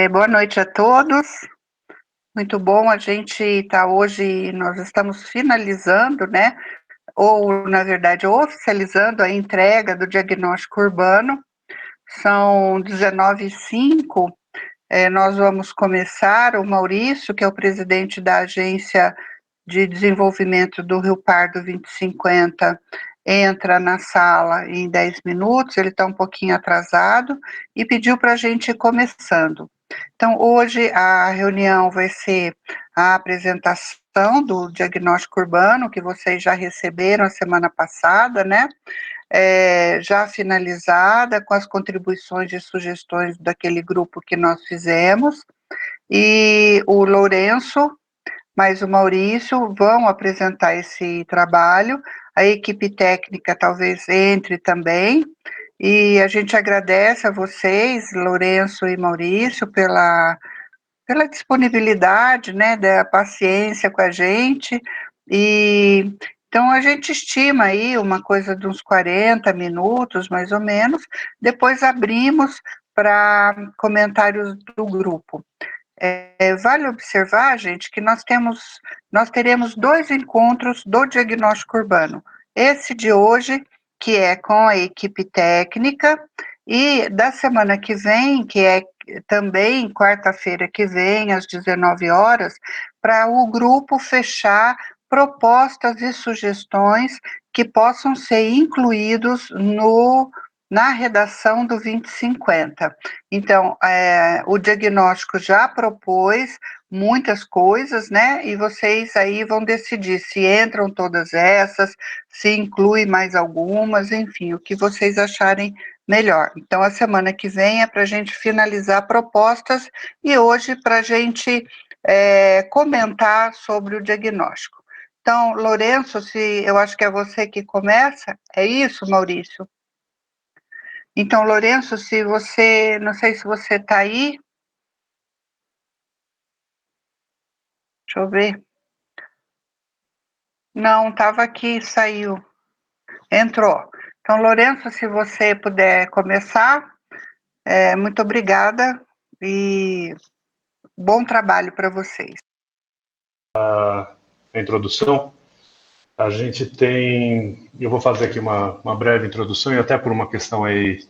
Boa noite a todos. Muito bom, a gente está hoje, nós estamos finalizando, né? Ou, na verdade, oficializando a entrega do diagnóstico urbano. São 19h05. Nós vamos começar. O Maurício, que é o presidente da Agência de Desenvolvimento do Rio Pardo 2050, entra na sala em 10 minutos, ele está um pouquinho atrasado e pediu para a gente ir começando. Então, hoje a reunião vai ser a apresentação do diagnóstico urbano, que vocês já receberam a semana passada, né? Já finalizada, com as contribuições e sugestões daquele grupo que nós fizemos, e o Lourenço, mais o Maurício vão apresentar esse trabalho, a equipe técnica talvez entre também, e a gente agradece a vocês, Lourenço e Maurício, pela disponibilidade, né, da paciência com a gente, e então a gente estima aí uma coisa de uns 40 minutos, mais ou menos, depois abrimos para comentários do grupo. Vale observar, gente, que nós teremos 2 encontros do diagnóstico urbano. Esse de hoje, que é com a equipe técnica, e da semana que vem, que é também quarta-feira que vem, às 19 horas, para o grupo fechar propostas e sugestões que possam ser incluídos na redação do 2050. Então, o diagnóstico já propôs muitas coisas, né? E vocês aí vão decidir se entram todas essas, se inclui mais algumas, enfim, o que vocês acharem melhor. Então, a semana que vem é para a gente finalizar propostas e hoje para a gente comentar sobre o diagnóstico. Então, Lourenço, eu acho que é você que começa, é isso, Maurício? Então, Lourenço, não sei se você está aí. Deixa eu ver. Não, estava aqui, saiu. Entrou. Então, Lourenço, se você puder começar, muito obrigada e bom trabalho para vocês. A introdução, a gente tem, eu vou fazer aqui uma breve introdução, e até por uma questão aí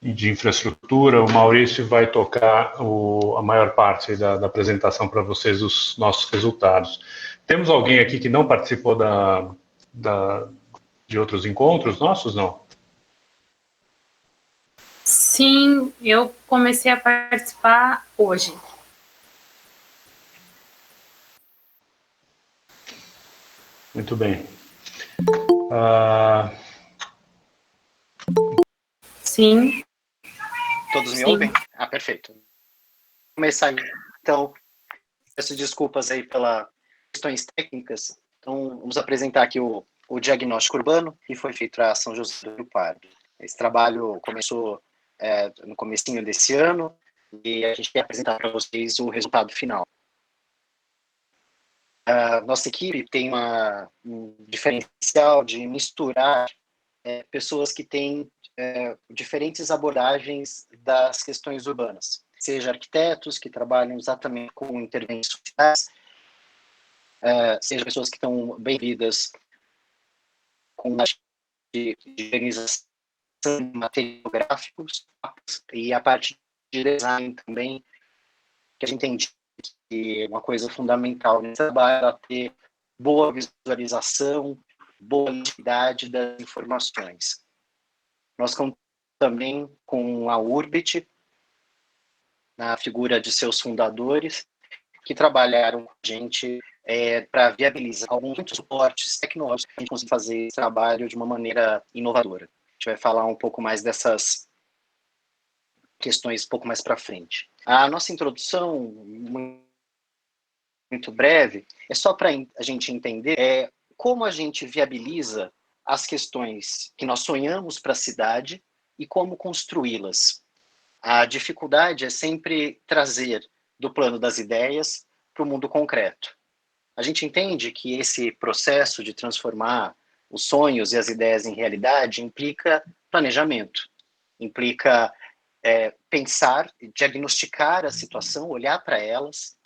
de infraestrutura, o Maurício vai tocar a maior parte da apresentação para vocês dos nossos resultados. Temos alguém aqui que não participou de outros encontros nossos, não? Sim, eu comecei a participar hoje. Muito bem. Sim. Todos me ouvem? Perfeito. Vou começar, então, peço desculpas aí pelas questões técnicas. Então, vamos apresentar aqui o diagnóstico urbano que foi feito a São José do Rio Pardo. Esse trabalho começou no comecinho desse ano e a gente quer apresentar para vocês o resultado final. A nossa equipe tem um diferencial de misturar pessoas que têm diferentes abordagens das questões urbanas, seja arquitetos que trabalham exatamente com intervenções sociais, seja pessoas que estão bem vidas com de organização de materiais e a parte de design também, que a gente entende que uma coisa fundamental nesse trabalho é ter boa visualização, boa legibilidade das informações. Nós contamos também com a Urbit, na figura de seus fundadores, que trabalharam com a gente para viabilizar alguns suportes tecnológicos para a gente conseguir fazer esse trabalho de uma maneira inovadora. A gente vai falar um pouco mais dessas questões um pouco mais para frente. A nossa introdução, muito breve, é só para a gente entender como a gente viabiliza as questões que nós sonhamos para a cidade e como construí-las. A dificuldade é sempre trazer do plano das ideias para o mundo concreto. A gente entende que esse processo de transformar os sonhos e as ideias em realidade implica planejamento, implica pensar, diagnosticar a situação, olhar para elas,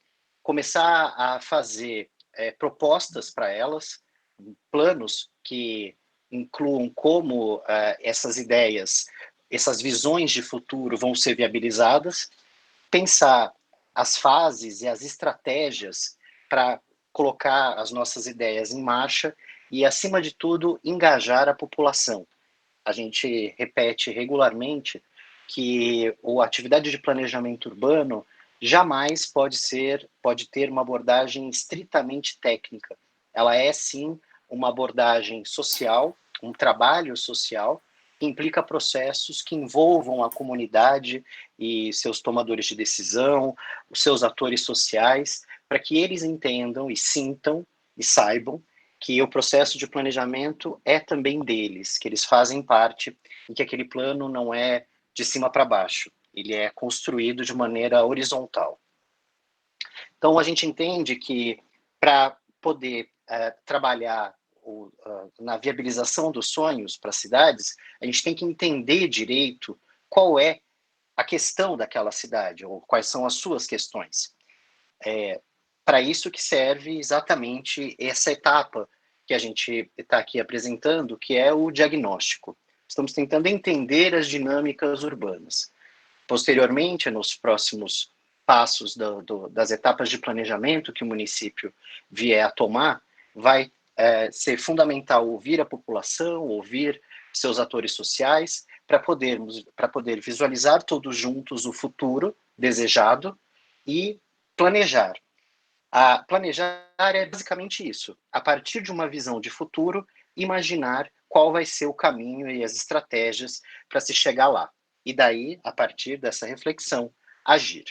começar a fazer propostas para elas, planos que incluam como essas ideias, essas visões de futuro vão ser viabilizadas, pensar as fases e as estratégias para colocar as nossas ideias em marcha e, acima de tudo, engajar a população. A gente repete regularmente que a atividade de planejamento urbano jamais pode ter uma abordagem estritamente técnica. Ela é, sim, uma abordagem social, um trabalho social, que implica processos que envolvam a comunidade e seus tomadores de decisão, os seus atores sociais, para que eles entendam e sintam e saibam que o processo de planejamento é também deles, que eles fazem parte e que aquele plano não é de cima para baixo, ele é construído de maneira horizontal. Então, a gente entende que para poder trabalhar na viabilização dos sonhos para as cidades, a gente tem que entender direito qual é a questão daquela cidade, ou quais são as suas questões. Para isso que serve exatamente essa etapa que a gente está aqui apresentando, que é o diagnóstico. Estamos tentando entender as dinâmicas urbanas. Posteriormente, nos próximos passos das etapas de planejamento que o município vier a tomar, vai ser fundamental ouvir a população, ouvir seus atores sociais, para poder visualizar todos juntos o futuro desejado e planejar. Planejar é basicamente isso. A partir de uma visão de futuro, imaginar qual vai ser o caminho e as estratégias para se chegar lá. E daí, a partir dessa reflexão, agir.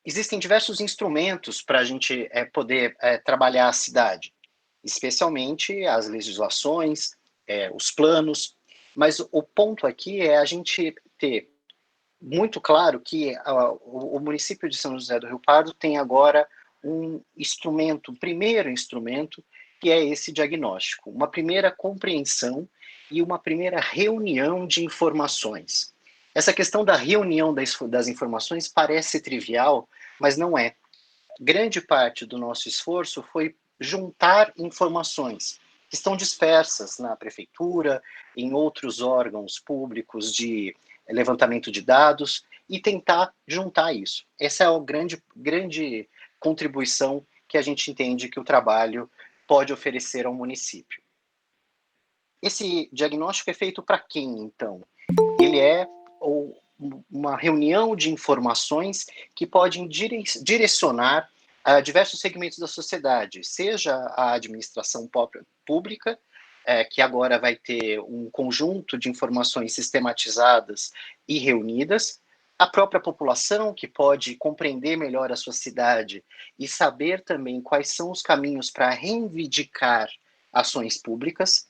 Existem diversos instrumentos para a gente poder trabalhar a cidade, especialmente as legislações, os planos, mas o ponto aqui é a gente ter muito claro que o município de São José do Rio Pardo tem agora um primeiro instrumento, que é esse diagnóstico, uma primeira compreensão e uma primeira reunião de informações. Essa questão da reunião das informações parece trivial, mas não é. Grande parte do nosso esforço foi juntar informações que estão dispersas na prefeitura, em outros órgãos públicos de levantamento de dados, e tentar juntar isso. Essa é a grande contribuição que a gente entende que o trabalho pode oferecer ao município. Esse diagnóstico é feito para quem, então? Ele é uma reunião de informações que podem direcionar a diversos segmentos da sociedade, seja a administração pública, que agora vai ter um conjunto de informações sistematizadas e reunidas, a própria população, que pode compreender melhor a sua cidade e saber também quais são os caminhos para reivindicar ações públicas,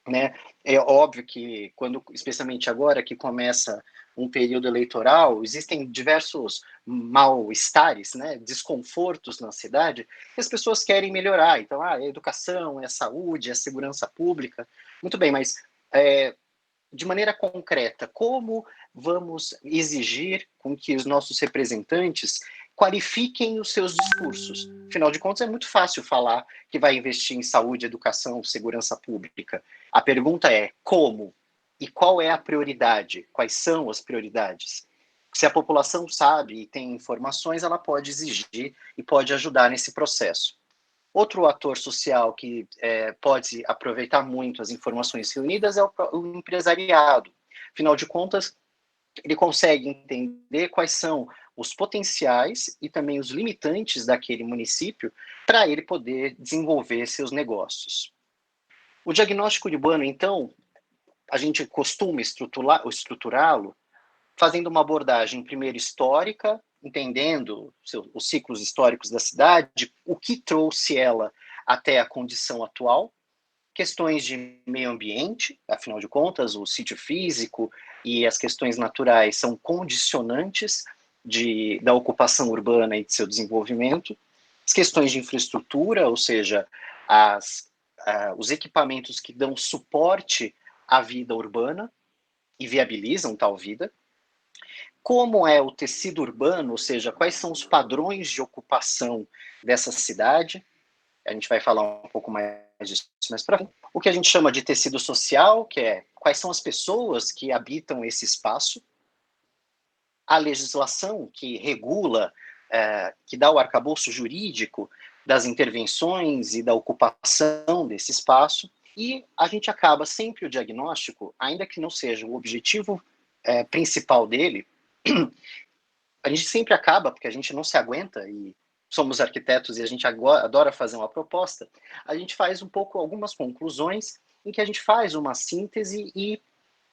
né? É óbvio que, especialmente agora que começa um período eleitoral, existem diversos mal-estares, né, desconfortos na cidade, que as pessoas querem melhorar. Então, é educação, é saúde, é segurança pública. Muito bem, mas de maneira concreta, como vamos exigir com que os nossos representantes qualifiquem os seus discursos? Afinal de contas, é muito fácil falar que vai investir em saúde, educação, segurança pública. A pergunta é como? E qual é a prioridade? Quais são as prioridades? Se a população sabe e tem informações, ela pode exigir e pode ajudar nesse processo. Outro ator social que pode aproveitar muito as informações reunidas é o empresariado. Afinal de contas, ele consegue entender quais são os potenciais e também os limitantes daquele município para ele poder desenvolver seus negócios. O diagnóstico urbano, então, a gente costuma estruturá-lo fazendo uma abordagem primeiro histórica, entendendo os ciclos históricos da cidade, o que trouxe ela até a condição atual, questões de meio ambiente, afinal de contas, o sítio físico e as questões naturais são condicionantes da ocupação urbana e de seu desenvolvimento, as questões de infraestrutura, ou seja, os equipamentos que dão suporte à vida urbana, e viabilizam tal vida, como é o tecido urbano, ou seja, quais são os padrões de ocupação dessa cidade. A gente vai falar um pouco mais disso mais para frente. O que a gente chama de tecido social, que é quais são as pessoas que habitam esse espaço. A legislação que regula, que dá o arcabouço jurídico das intervenções e da ocupação desse espaço. E a gente acaba sempre o diagnóstico, ainda que não seja o objetivo principal dele, a gente sempre acaba, porque a gente não se aguenta, e somos arquitetos e a gente adora fazer uma proposta, a gente faz um pouco algumas conclusões em que a gente faz uma síntese e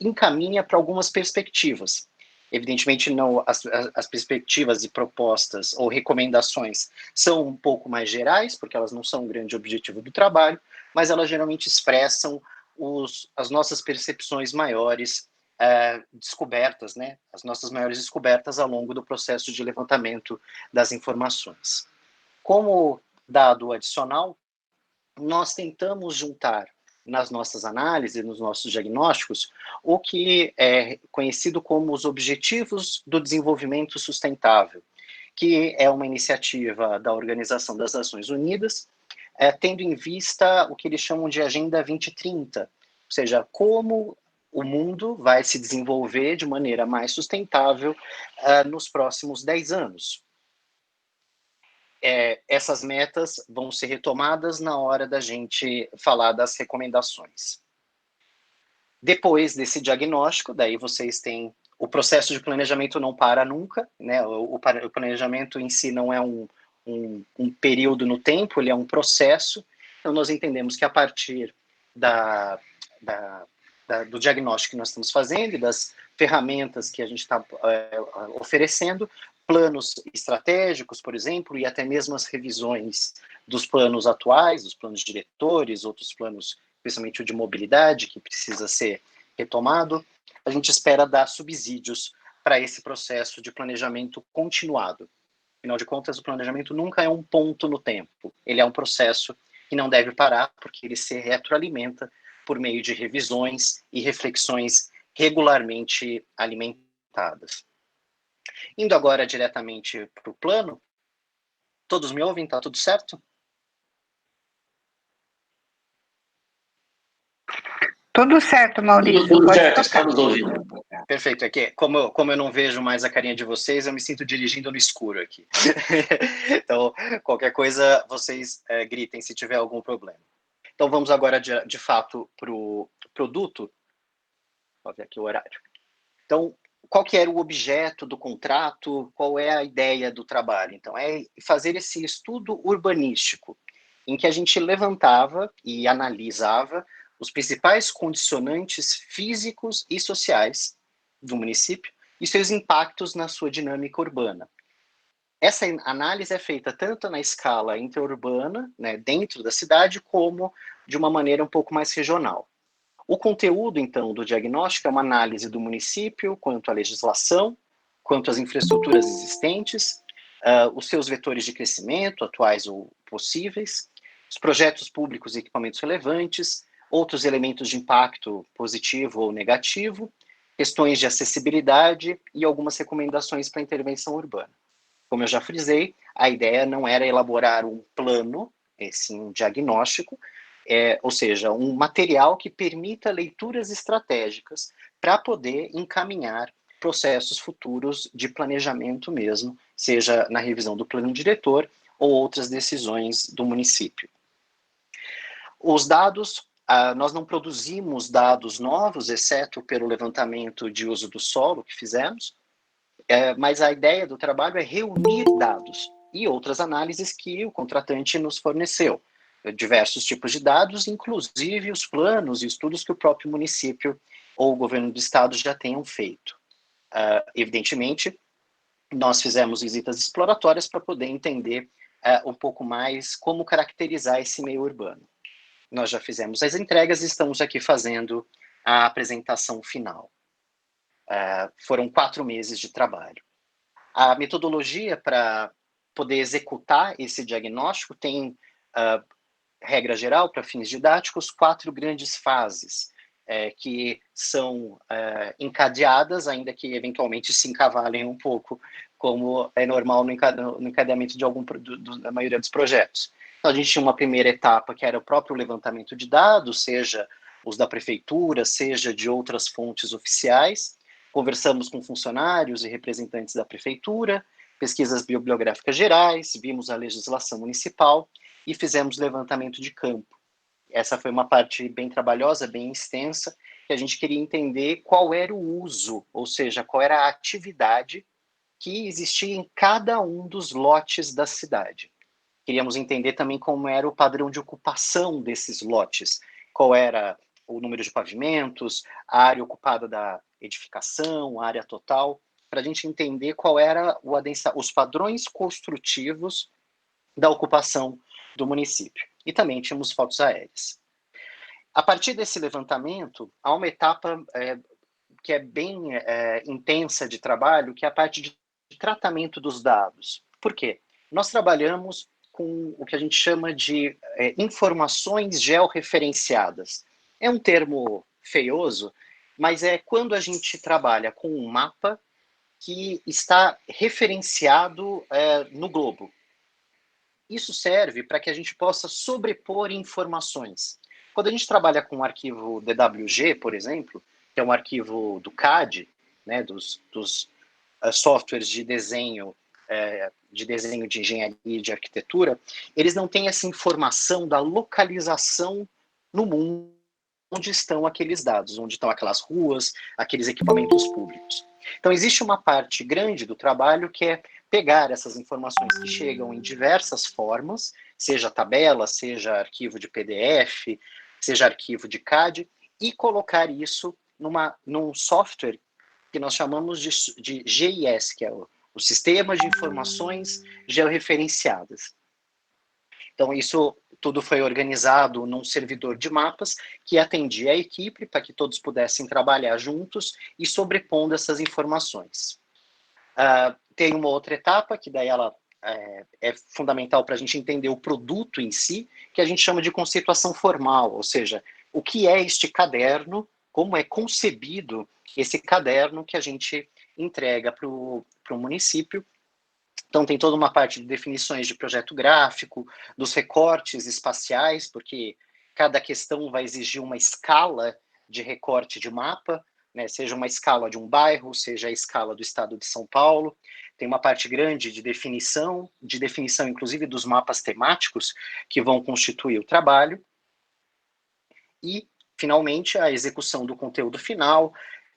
encaminha para algumas perspectivas. Evidentemente, não, as perspectivas e propostas ou recomendações são um pouco mais gerais, porque elas não são um grande objetivo do trabalho, mas elas geralmente expressam as nossas percepções maiores, descobertas, né? As nossas maiores descobertas ao longo do processo de levantamento das informações. Como dado adicional, nós tentamos juntar nas nossas análises, nos nossos diagnósticos, o que é conhecido como os Objetivos do Desenvolvimento Sustentável, que é uma iniciativa da Organização das Nações Unidas, tendo em vista o que eles chamam de Agenda 2030, ou seja, como o mundo vai se desenvolver de maneira mais sustentável nos próximos 10 anos. Essas metas vão ser retomadas na hora da gente falar das recomendações. Depois desse diagnóstico, daí vocês têm o processo de planejamento não para nunca, né? O planejamento em si não é um período no tempo, ele é um processo. Então, nós entendemos que a partir do diagnóstico que nós estamos fazendo e das ferramentas que a gente está oferecendo, planos estratégicos, por exemplo, e até mesmo as revisões dos planos atuais, dos planos diretores, outros planos, especialmente o de mobilidade, que precisa ser retomado, a gente espera dar subsídios para esse processo de planejamento continuado. Afinal de contas, o planejamento nunca é um ponto no tempo, ele é um processo que não deve parar, porque ele se retroalimenta por meio de revisões e reflexões regularmente alimentadas. Indo agora diretamente para o plano, todos me ouvem? Está tudo certo? Tudo certo, Maurício. Tudo Pode certo, tocar. estamos ouvindo. Perfeito, aqui, como eu não vejo mais a carinha de vocês, eu me sinto dirigindo no escuro aqui. Então, qualquer coisa, vocês gritem se tiver algum problema. Então, vamos agora, de fato, para o produto. Vou ver aqui o horário. Então, qual que era o objeto do contrato? Qual é a ideia do trabalho? Então, é fazer esse estudo urbanístico, em que a gente levantava e analisava os principais condicionantes físicos e sociais do município e seus impactos na sua dinâmica urbana. Essa análise é feita tanto na escala interurbana, né, dentro da cidade, como de uma maneira um pouco mais regional. O conteúdo, então, do diagnóstico é uma análise do município quanto à legislação, quanto às infraestruturas existentes, os seus vetores de crescimento, atuais ou possíveis, os projetos públicos e equipamentos relevantes, outros elementos de impacto positivo ou negativo, questões de acessibilidade e algumas recomendações para intervenção urbana. Como eu já frisei, a ideia não era elaborar um plano, sim um diagnóstico, ou seja, um material que permita leituras estratégicas para poder encaminhar processos futuros de planejamento mesmo, seja na revisão do plano diretor ou outras decisões do município. Os dados, nós não produzimos dados novos, exceto pelo levantamento de uso do solo que fizemos, mas a ideia do trabalho é reunir dados e outras análises que o contratante nos forneceu. Diversos tipos de dados, inclusive os planos e estudos que o próprio município ou o governo do estado já tenham feito. Evidentemente, nós fizemos visitas exploratórias para poder entender um pouco mais como caracterizar esse meio urbano. Nós já fizemos as entregas e estamos aqui fazendo a apresentação final. Foram 4 meses de trabalho. A metodologia para poder executar esse diagnóstico tem, regra geral, para fins didáticos, 4 grandes fases, que são encadeadas, ainda que eventualmente se encavalem um pouco, como é normal no encadeamento da maioria dos projetos. Então, a gente tinha uma primeira etapa, que era o próprio levantamento de dados, seja os da prefeitura, seja de outras fontes oficiais. Conversamos com funcionários e representantes da prefeitura, pesquisas bibliográficas gerais, vimos a legislação municipal e fizemos levantamento de campo. Essa foi uma parte bem trabalhosa, bem extensa, que a gente queria entender qual era o uso, ou seja, qual era a atividade que existia em cada um dos lotes da cidade. Queríamos entender também como era o padrão de ocupação desses lotes, qual era o número de pavimentos, a área ocupada da edificação, a área total, para a gente entender qual era os padrões construtivos da ocupação do município. E também tínhamos fotos aéreas. A partir desse levantamento, há uma etapa que é bem intensa de trabalho, que é a parte de tratamento dos dados. Por quê? Nós trabalhamos com o que a gente chama de informações georreferenciadas. É um termo feioso, mas é quando a gente trabalha com um mapa que está referenciado no globo. Isso serve para que a gente possa sobrepor informações. Quando a gente trabalha com o arquivo DWG, por exemplo, que é um arquivo do CAD, né, dos softwares de desenho de engenharia e de arquitetura, eles não têm essa informação da localização no mundo onde estão aqueles dados, onde estão aquelas ruas, aqueles equipamentos públicos. Então, existe uma parte grande do trabalho que é pegar essas informações que chegam em diversas formas, seja tabela, seja arquivo de PDF, seja arquivo de CAD, e colocar isso num software que nós chamamos de GIS, que é o Sistema de Informações Georreferenciadas. Então, isso tudo foi organizado num servidor de mapas que atendia a equipe para que todos pudessem trabalhar juntos e sobrepondo essas informações. Tem uma outra etapa, que daí ela é fundamental para a gente entender o produto em si, que a gente chama de conceituação formal, ou seja, o que é este caderno, como é concebido esse caderno que a gente entrega para o município. Então, tem toda uma parte de definições de projeto gráfico, dos recortes espaciais, porque cada questão vai exigir uma escala de recorte de mapa, né, seja uma escala de um bairro, seja a escala do estado de São Paulo. Tem uma parte grande de definição inclusive dos mapas temáticos que vão constituir o trabalho. E, finalmente, a execução do conteúdo final,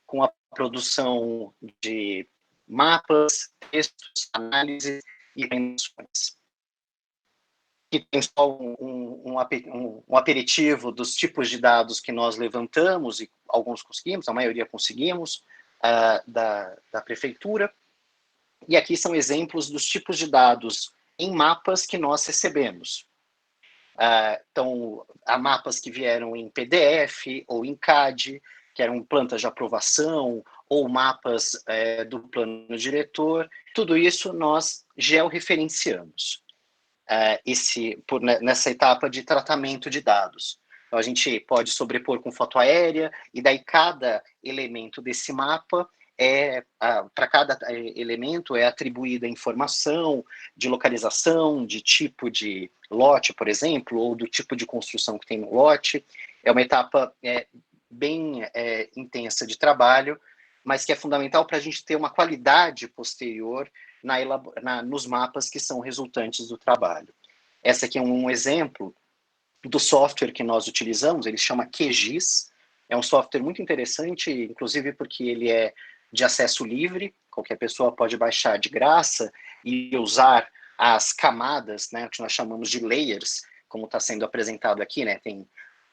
com a produção de mapas, textos, análises e rendições. Aqui tem só um aperitivo dos tipos de dados que nós levantamos, e alguns conseguimos, a maioria conseguimos, da prefeitura. E aqui são exemplos dos tipos de dados em mapas que nós recebemos. Então, há mapas que vieram em PDF ou em CAD, que eram plantas de aprovação, ou mapas do plano diretor. Tudo isso nós georreferenciamos nessa etapa de tratamento de dados. Então, a gente pode sobrepor com foto aérea, e daí cada elemento desse mapa para cada elemento é atribuída informação de localização, de tipo de lote, por exemplo, ou do tipo de construção que tem no lote. É uma etapa bem intensa de trabalho, mas que é fundamental para a gente ter uma qualidade posterior nos mapas que são resultantes do trabalho. Essa aqui é um exemplo do software que nós utilizamos, ele se chama QGIS, é um software muito interessante, inclusive porque ele é de acesso livre, qualquer pessoa pode baixar de graça e usar as camadas, né, que nós chamamos de layers, como está sendo apresentado aqui, né, tem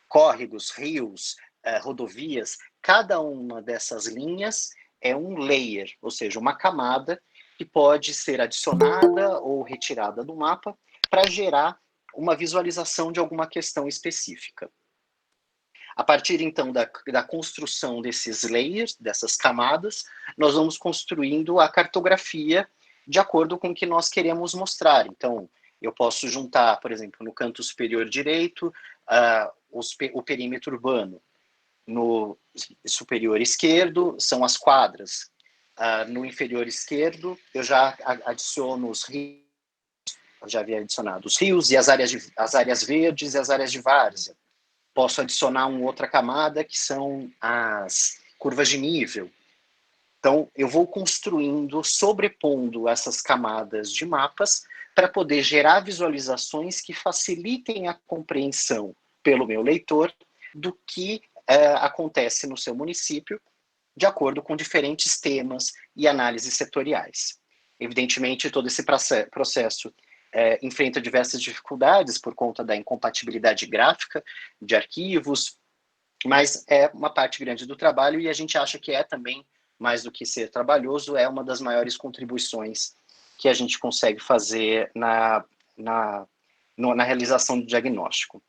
córregos, rios, rodovias, cada uma dessas linhas é um layer, ou seja, uma camada que pode ser adicionada ou retirada do mapa para gerar uma visualização de alguma questão específica. A partir, então, da construção desses layers, dessas camadas, nós vamos construindo a cartografia de acordo com o que nós queremos mostrar. Então, eu posso juntar, por exemplo, no canto superior direito, o perímetro urbano. No superior esquerdo são as quadras. No inferior esquerdo, eu já adiciono os rios, eu já havia adicionado os rios e as áreas verdes e as áreas de várzea. Posso adicionar uma outra camada, que são as curvas de nível. Então, eu vou construindo, sobrepondo essas camadas de mapas para poder gerar visualizações que facilitem a compreensão pelo meu leitor do que acontece no seu município, de acordo com diferentes temas e análises setoriais. Evidentemente, todo esse processo enfrenta diversas dificuldades por conta da incompatibilidade gráfica de arquivos, mas é uma parte grande do trabalho e a gente acha que é também, mais do que ser trabalhoso, é uma das maiores contribuições que a gente consegue fazer na realização do diagnóstico.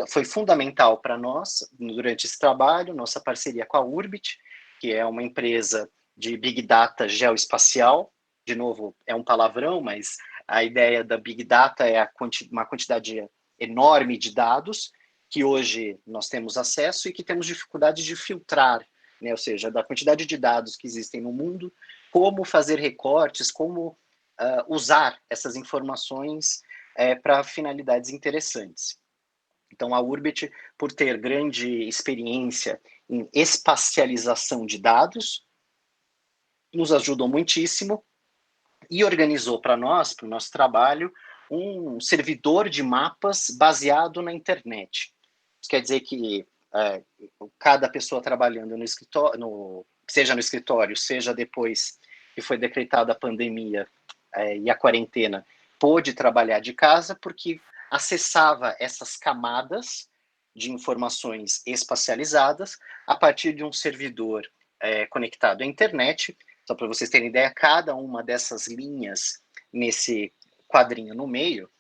Foi fundamental para nós, durante esse trabalho, nossa parceria com a Urbit, que é uma empresa de Big Data geoespacial. De novo, é um palavrão, mas a ideia da Big Data é uma quantidade enorme de dados que hoje nós temos acesso e que temos dificuldade de filtrar, né? Ou seja, da quantidade de dados que existem no mundo, como fazer recortes, como usar essas informações para finalidades interessantes. Então, a Urbit, por ter grande experiência em espacialização de dados, nos ajudou muitíssimo e organizou para nós, para o nosso trabalho, um servidor de mapas baseado na internet. Isso quer dizer que cada pessoa trabalhando no escritório, seja no escritório, seja depois que foi decretada a pandemia e a quarentena, pôde trabalhar de casa porque acessava essas camadas de informações espacializadas a partir de um servidor conectado à internet. Só para vocês terem ideia, cada uma dessas linhas nesse quadrinho no meio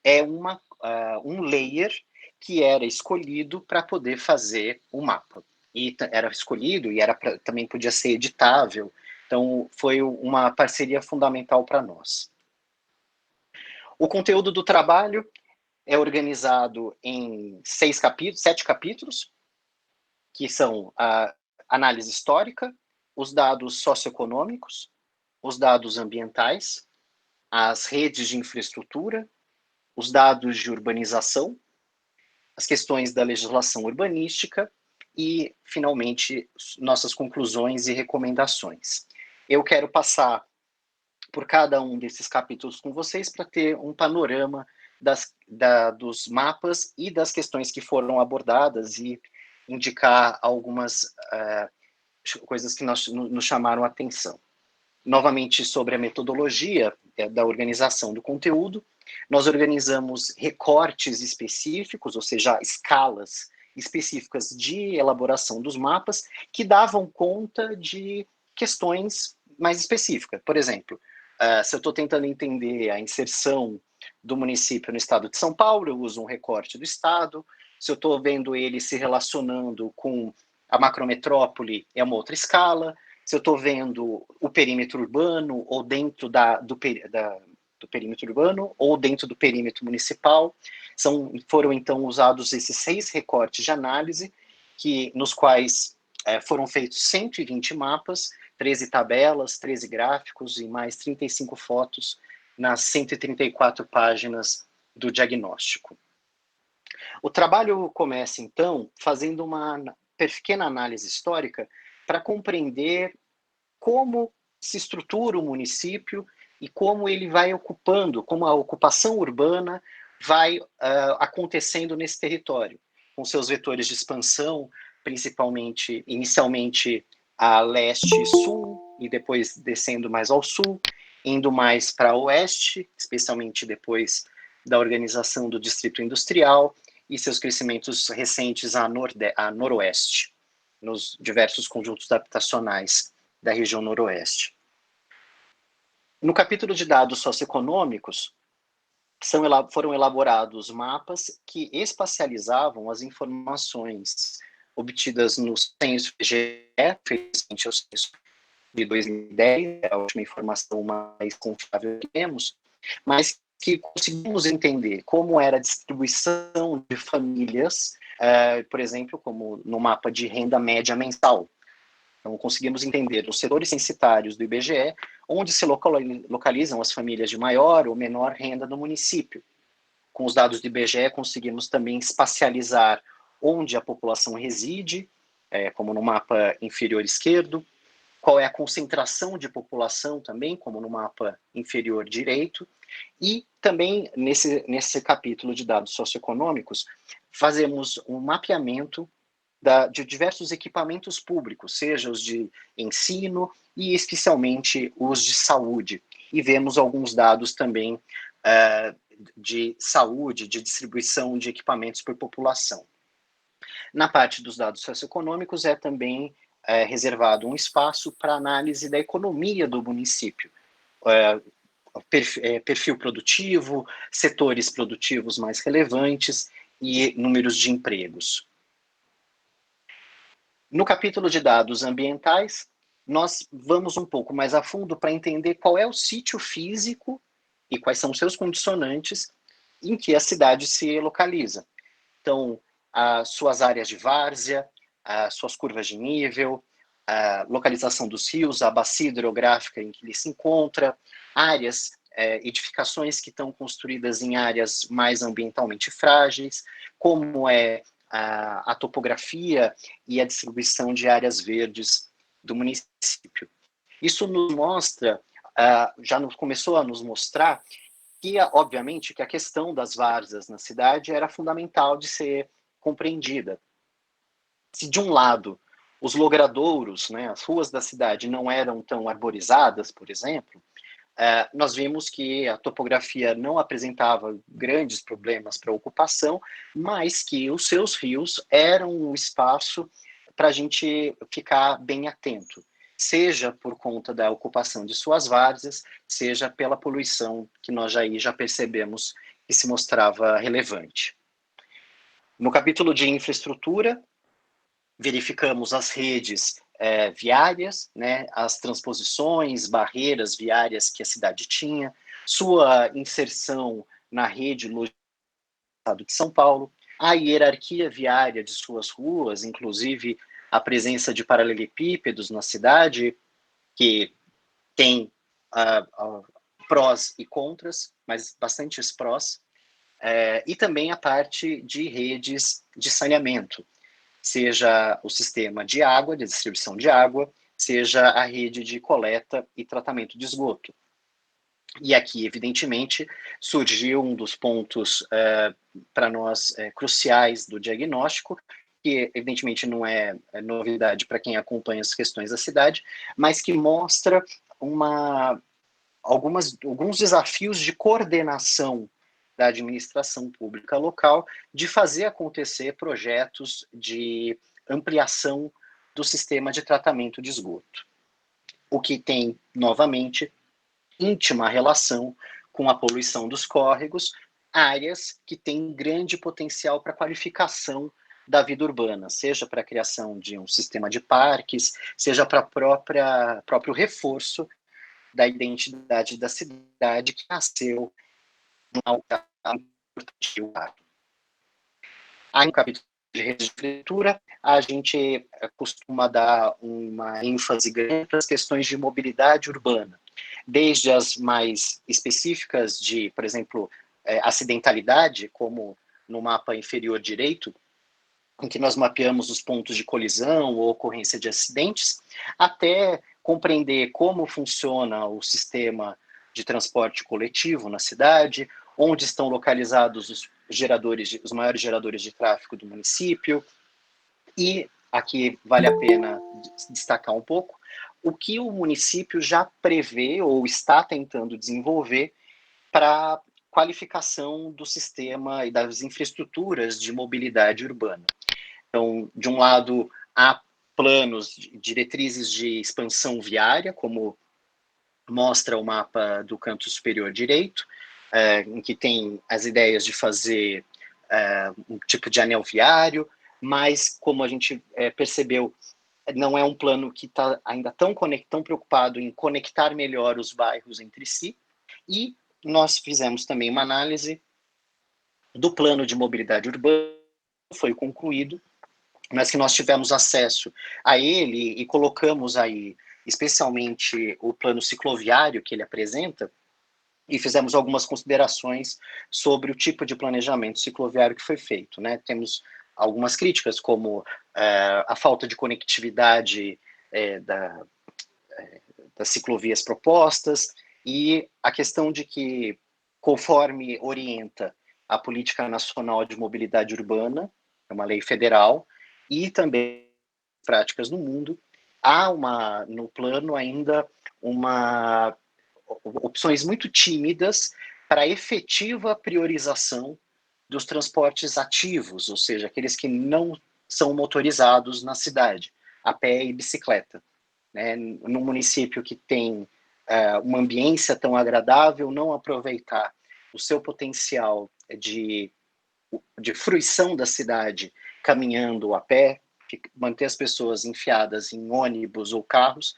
é um layer que era escolhido para poder fazer o mapa. E era escolhido e também podia ser editável. Então, foi uma parceria fundamental para nós. O conteúdo do trabalho é organizado em 7 capítulos, que são a análise histórica, os dados socioeconômicos, os dados ambientais, as redes de infraestrutura, os dados de urbanização, as questões da legislação urbanística e, finalmente, nossas conclusões e recomendações. Eu quero passar por cada um desses capítulos com vocês para ter um panorama dos mapas e das questões que foram abordadas e indicar algumas coisas que nos chamaram a atenção. Novamente, sobre a metodologia da organização do conteúdo, nós organizamos recortes específicos, ou seja, escalas específicas de elaboração dos mapas que davam conta de questões mais específicas. Por exemplo, se eu estou tentando entender a inserção do município no estado de São Paulo, eu uso um recorte do estado. Se eu estou vendo ele se relacionando com a macrometrópole, é uma outra escala. Se eu estou vendo o perímetro urbano, ou dentro do perímetro urbano, ou dentro do perímetro municipal, foram então usados esses 6 recortes de análise, nos quais foram feitos 120 mapas, 13 tabelas, 13 gráficos e mais 35 fotos nas 134 páginas do diagnóstico. O trabalho começa, então, fazendo uma pequena análise histórica para compreender como se estrutura o município e como ele vai ocupando, como a ocupação urbana vai acontecendo nesse território, com seus vetores de expansão, principalmente, inicialmente, a leste e sul, e depois descendo mais ao sul, indo mais para oeste, especialmente depois da organização do Distrito Industrial, e seus crescimentos recentes a noroeste, nos diversos conjuntos habitacionais da região noroeste. No capítulo de dados socioeconômicos, foram elaborados mapas que espacializavam as informações obtidas no censo IBGE, felizmente o censo de 2010, é a última informação mais confiável que temos, mas que conseguimos entender como era a distribuição de famílias por exemplo, como no mapa de renda média mensal. Então, conseguimos entender os setores censitários do IBGE, onde se localizam as famílias de maior ou menor renda no município. Com os dados do IBGE, conseguimos também espacializar onde a população reside, como no mapa inferior esquerdo, qual é a concentração de população também, como no mapa inferior direito, e também nesse capítulo de dados socioeconômicos, fazemos um mapeamento de diversos equipamentos públicos, seja os de ensino e especialmente os de saúde. E vemos alguns dados também de saúde, de distribuição de equipamentos por população. Na parte dos dados socioeconômicos é também reservado um espaço para análise da economia do município, perfil produtivo, setores produtivos mais relevantes e números de empregos. No capítulo de dados ambientais, nós vamos um pouco mais a fundo para entender qual é o sítio físico e quais são os seus condicionantes em que a cidade se localiza. Então, as suas áreas de várzea, as suas curvas de nível, a localização dos rios, a bacia hidrográfica em que ele se encontra, áreas, edificações que estão construídas em áreas mais ambientalmente frágeis, como é a topografia e a distribuição de áreas verdes do município. Isso nos mostra, já começou a nos mostrar que, obviamente, que a questão das várzeas na cidade era fundamental de ser compreendida. Se, de um lado, os logradouros, né, as ruas da cidade não eram tão arborizadas, por exemplo, nós vimos que a topografia não apresentava grandes problemas para a ocupação, mas que os seus rios eram um espaço para a gente ficar bem atento, seja por conta da ocupação de suas várzeas, seja pela poluição que nós já percebemos que se mostrava relevante. No capítulo de infraestrutura, verificamos as redes viárias, né, as transposições, barreiras viárias que a cidade tinha, sua inserção na rede logística do Estado de São Paulo, a hierarquia viária de suas ruas, inclusive a presença de paralelepípedos na cidade, que tem prós e contras, mas bastantes prós, e também a parte de redes de saneamento, seja o sistema de água, de distribuição de água, seja a rede de coleta e tratamento de esgoto. E aqui, evidentemente, surgiu um dos pontos para nós cruciais do diagnóstico, que evidentemente não é novidade para quem acompanha as questões da cidade, mas que mostra alguns desafios de coordenação da administração pública local de fazer acontecer projetos de ampliação do sistema de tratamento de esgoto, o que tem, novamente, íntima relação com a poluição dos córregos, áreas que têm grande potencial para qualificação da vida urbana, seja para a criação de um sistema de parques, seja para próprio reforço da identidade da cidade que nasceu Aí, no capítulo de rede de infraestrutura, a gente costuma dar uma ênfase grande para as questões de mobilidade urbana, desde as mais específicas de, por exemplo, acidentalidade, como no mapa inferior direito, em que nós mapeamos os pontos de colisão ou ocorrência de acidentes, até compreender como funciona o sistema de transporte coletivo na cidade, onde estão localizados os maiores geradores de tráfego do município, e aqui vale a pena destacar um pouco o que o município já prevê ou está tentando desenvolver para qualificação do sistema e das infraestruturas de mobilidade urbana. Então, de um lado, há planos, diretrizes de expansão viária, como mostra o mapa do canto superior direito, em que tem as ideias de fazer um tipo de anel viário, mas, como a gente percebeu, não é um plano que está ainda tão preocupado em conectar melhor os bairros entre si, e nós fizemos também uma análise do plano de mobilidade urbana foi concluído, mas que nós tivemos acesso a ele e colocamos aí, especialmente o plano cicloviário que ele apresenta, e fizemos algumas considerações sobre o tipo de planejamento cicloviário que foi feito, né? Temos algumas críticas, como a falta de conectividade das ciclovias propostas, e a questão de que, conforme orienta a Política Nacional de Mobilidade Urbana, é uma lei federal, e também práticas no mundo, há no plano ainda opções muito tímidas para a efetiva priorização dos transportes ativos, ou seja, aqueles que não são motorizados na cidade, a pé e bicicleta. Né? Num município que tem uma ambiência tão agradável, não aproveitar o seu potencial de fruição da cidade caminhando a pé, manter as pessoas enfiadas em ônibus ou carros,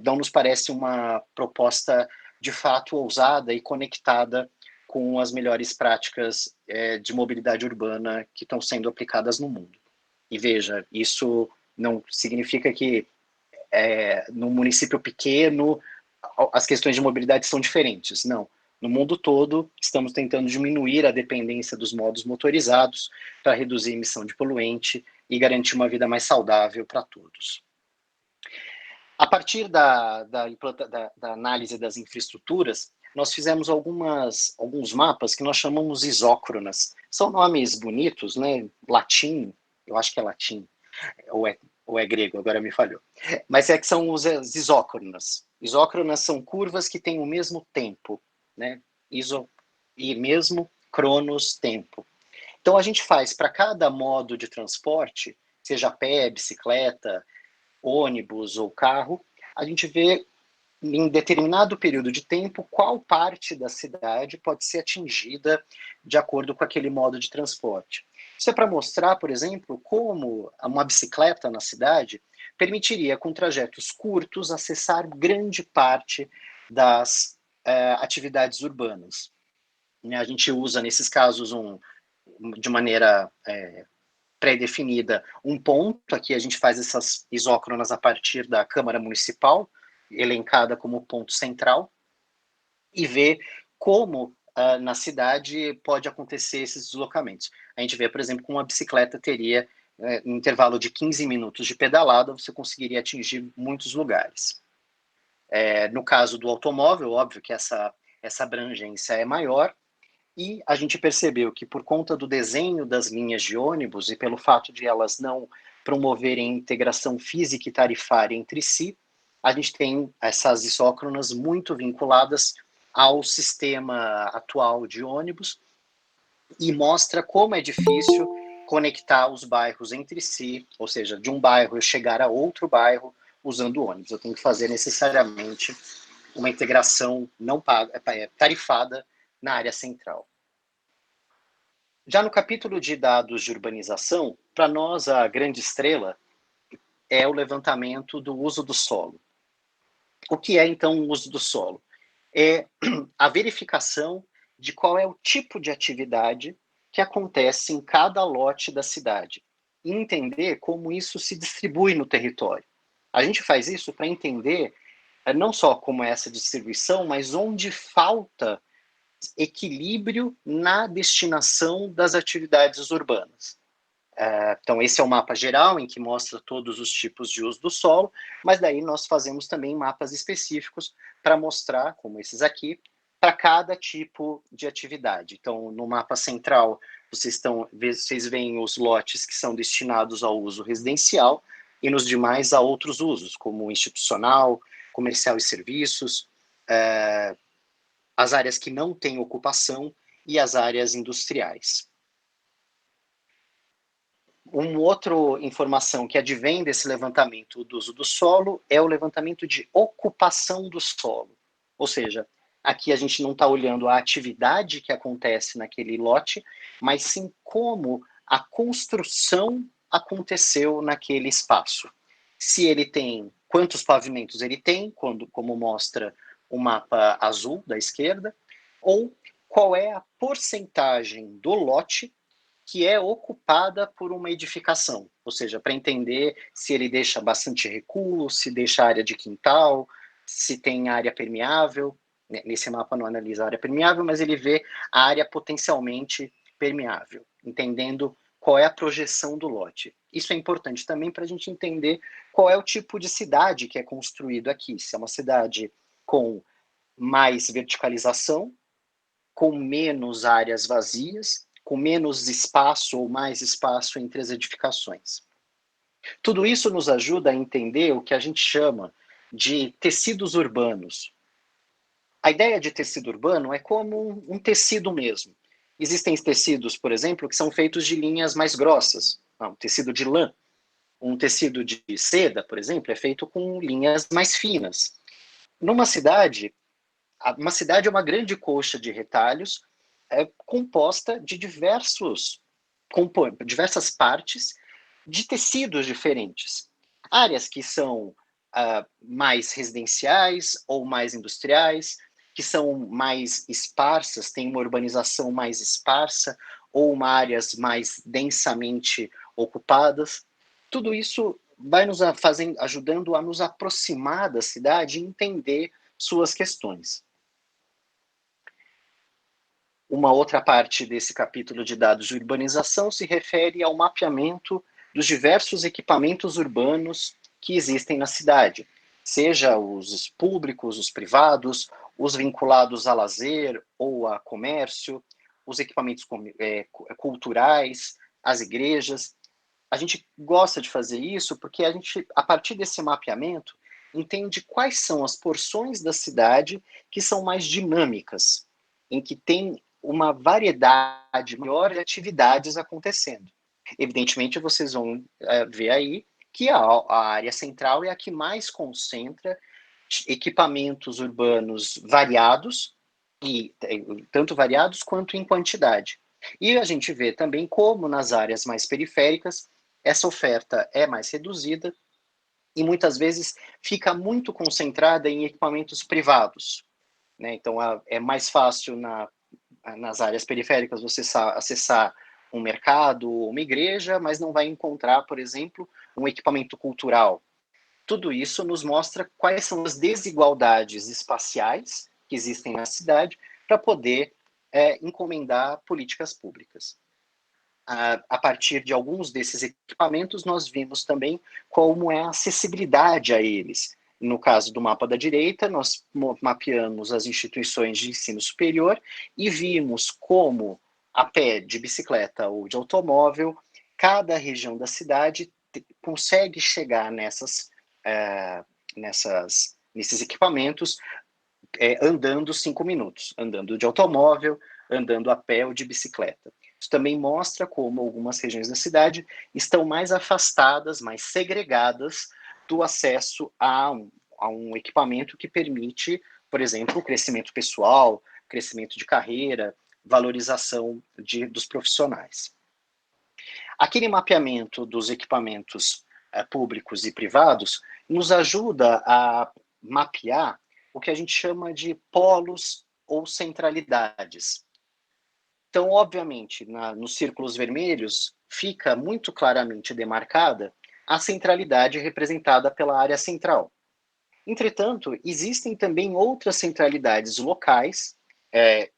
não nos parece uma proposta de fato ousada e conectada com as melhores práticas de mobilidade urbana que estão sendo aplicadas no mundo. E veja, isso não significa que num município pequeno as questões de mobilidade são diferentes, não. No mundo todo, estamos tentando diminuir a dependência dos modos motorizados para reduzir a emissão de poluente e garantir uma vida mais saudável para todos. A partir da análise das infraestruturas, nós fizemos alguns mapas que nós chamamos isócronas. São nomes bonitos, né? Latim, eu acho que é latim, ou é grego, agora me falhou. Mas que são as isócronas. Isócronas são curvas que têm o mesmo tempo, né? E mesmo cronos, tempo. Então, a gente faz para cada modo de transporte, seja pé, bicicleta, ônibus ou carro, a gente vê em determinado período de tempo qual parte da cidade pode ser atingida de acordo com aquele modo de transporte. Isso é para mostrar, por exemplo, como uma bicicleta na cidade permitiria, com trajetos curtos, acessar grande parte das atividades urbanas. A gente usa, nesses casos, de maneira pré-definida, um ponto. Aqui a gente faz essas isócronas a partir da Câmara Municipal, elencada como ponto central, e vê como na cidade pode acontecer esses deslocamentos. A gente vê, por exemplo, que uma bicicleta teria, um intervalo de 15 minutos de pedalada, você conseguiria atingir muitos lugares. No caso do automóvel, óbvio que essa abrangência é maior, e a gente percebeu que, por conta do desenho das linhas de ônibus e pelo fato de elas não promoverem integração física e tarifária entre si, a gente tem essas isócronas muito vinculadas ao sistema atual de ônibus e mostra como é difícil conectar os bairros entre si, ou seja, de um bairro eu chegar a outro bairro usando ônibus. Eu tenho que fazer necessariamente uma integração não tarifada na área central. Já no capítulo de dados de urbanização, para nós a grande estrela é o levantamento do uso do solo. O que é, então, o uso do solo? É a verificação de qual é o tipo de atividade que acontece em cada lote da cidade e entender como isso se distribui no território. A gente faz isso para entender não só como é essa distribuição, mas onde falta equilíbrio na destinação das atividades urbanas. Então, esse é o mapa geral, em que mostra todos os tipos de uso do solo, mas daí nós fazemos também mapas específicos para mostrar, como esses aqui, para cada tipo de atividade. Então, no mapa central, vocês veem os lotes que são destinados ao uso residencial, e nos demais a outros usos, como institucional, comercial e serviços, as áreas que não têm ocupação e as áreas industriais. Uma outra informação que advém desse levantamento do uso do solo é o levantamento de ocupação do solo. Ou seja, aqui a gente não está olhando a atividade que acontece naquele lote, mas sim como a construção aconteceu naquele espaço. Se ele tem, quantos pavimentos ele tem, como mostra o mapa azul da esquerda, ou qual é a porcentagem do lote que é ocupada por uma edificação, ou seja, para entender se ele deixa bastante recuo, se deixa área de quintal, se tem área permeável. Nesse mapa não analisa a área permeável, mas ele vê a área potencialmente permeável, entendendo qual é a projeção do lote. Isso é importante também para a gente entender qual é o tipo de cidade que é construído aqui. Se é uma cidade com mais verticalização, com menos áreas vazias, com menos espaço ou mais espaço entre as edificações. Tudo isso nos ajuda a entender o que a gente chama de tecidos urbanos. A ideia de tecido urbano é como um tecido mesmo. Existem tecidos, por exemplo, que são feitos de linhas mais grossas, um tecido de lã. Um tecido de seda, por exemplo, é feito com linhas mais finas. Numa cidade, uma cidade é uma grande coxa de retalhos composta de diversas partes de tecidos diferentes. Áreas que são mais residenciais ou mais industriais, que são mais esparsas, têm uma urbanização mais esparsa, ou áreas mais densamente ocupadas. Tudo isso vai nos ajudando a nos aproximar da cidade e entender suas questões. Uma outra parte desse capítulo de dados de urbanização se refere ao mapeamento dos diversos equipamentos urbanos que existem na cidade, seja os públicos, os privados, os vinculados a lazer ou a comércio, os equipamentos culturais, as igrejas. A gente gosta de fazer isso porque a gente, a partir desse mapeamento, entende quais são as porções da cidade que são mais dinâmicas, em que tem uma variedade maior de atividades acontecendo. Evidentemente, vocês vão ver aí que a área central é a que mais concentra equipamentos urbanos variados, e tanto variados quanto em quantidade. E a gente vê também como nas áreas mais periféricas essa oferta é mais reduzida e muitas vezes fica muito concentrada em equipamentos privados, né? Então é mais fácil nas áreas periféricas você acessar um mercado ou uma igreja, mas não vai encontrar, por exemplo, um equipamento cultural. Tudo isso nos mostra quais são as desigualdades espaciais que existem na cidade para poder encomendar políticas públicas. A partir de alguns desses equipamentos, nós vimos também como é a acessibilidade a eles. No caso do mapa da direita, nós mapeamos as instituições de ensino superior e vimos como, a pé, de bicicleta ou de automóvel, cada região da cidade consegue chegar nesses equipamentos andando 5 minutos, andando de automóvel, andando a pé ou de bicicleta. Isso também mostra como algumas regiões da cidade estão mais afastadas, mais segregadas do acesso a um equipamento que permite, por exemplo, o crescimento pessoal, crescimento de carreira, valorização dos profissionais. Aquele mapeamento dos equipamentos públicos e privados nos ajuda a mapear o que a gente chama de polos ou centralidades. Então, obviamente, nos círculos vermelhos, fica muito claramente demarcada a centralidade representada pela área central. Entretanto, existem também outras centralidades locais,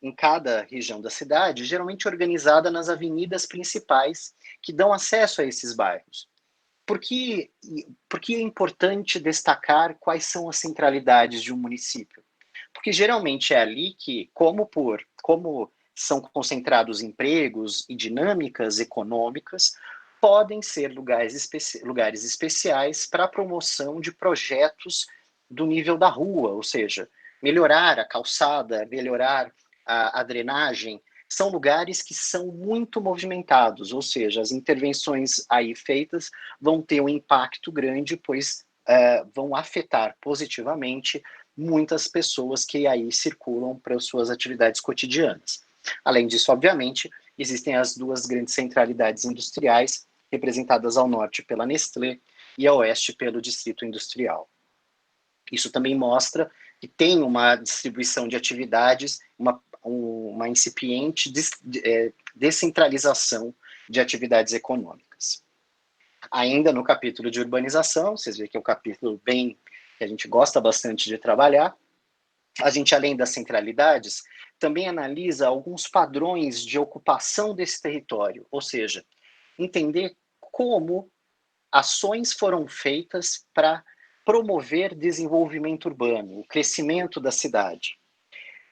em cada região da cidade, geralmente organizada nas avenidas principais que dão acesso a esses bairros. Por que é importante destacar quais são as centralidades de um município? Porque geralmente é ali que, como são concentrados empregos e dinâmicas econômicas, podem ser lugares especiais para a promoção de projetos do nível da rua, ou seja, melhorar a calçada, melhorar a drenagem. São lugares que são muito movimentados, ou seja, as intervenções aí feitas vão ter um impacto grande, pois vão afetar positivamente muitas pessoas que aí circulam para suas atividades cotidianas. Além disso, obviamente, existem as duas grandes centralidades industriais, representadas ao norte pela Nestlé e ao oeste pelo Distrito Industrial. Isso também mostra que tem uma distribuição de atividades, uma incipiente descentralização de atividades econômicas. Ainda no capítulo de urbanização, vocês veem que é um capítulo bem que a gente gosta bastante de trabalhar. A gente, além das centralidades, também analisa alguns padrões de ocupação desse território, ou seja, entender como ações foram feitas para promover desenvolvimento urbano, o crescimento da cidade.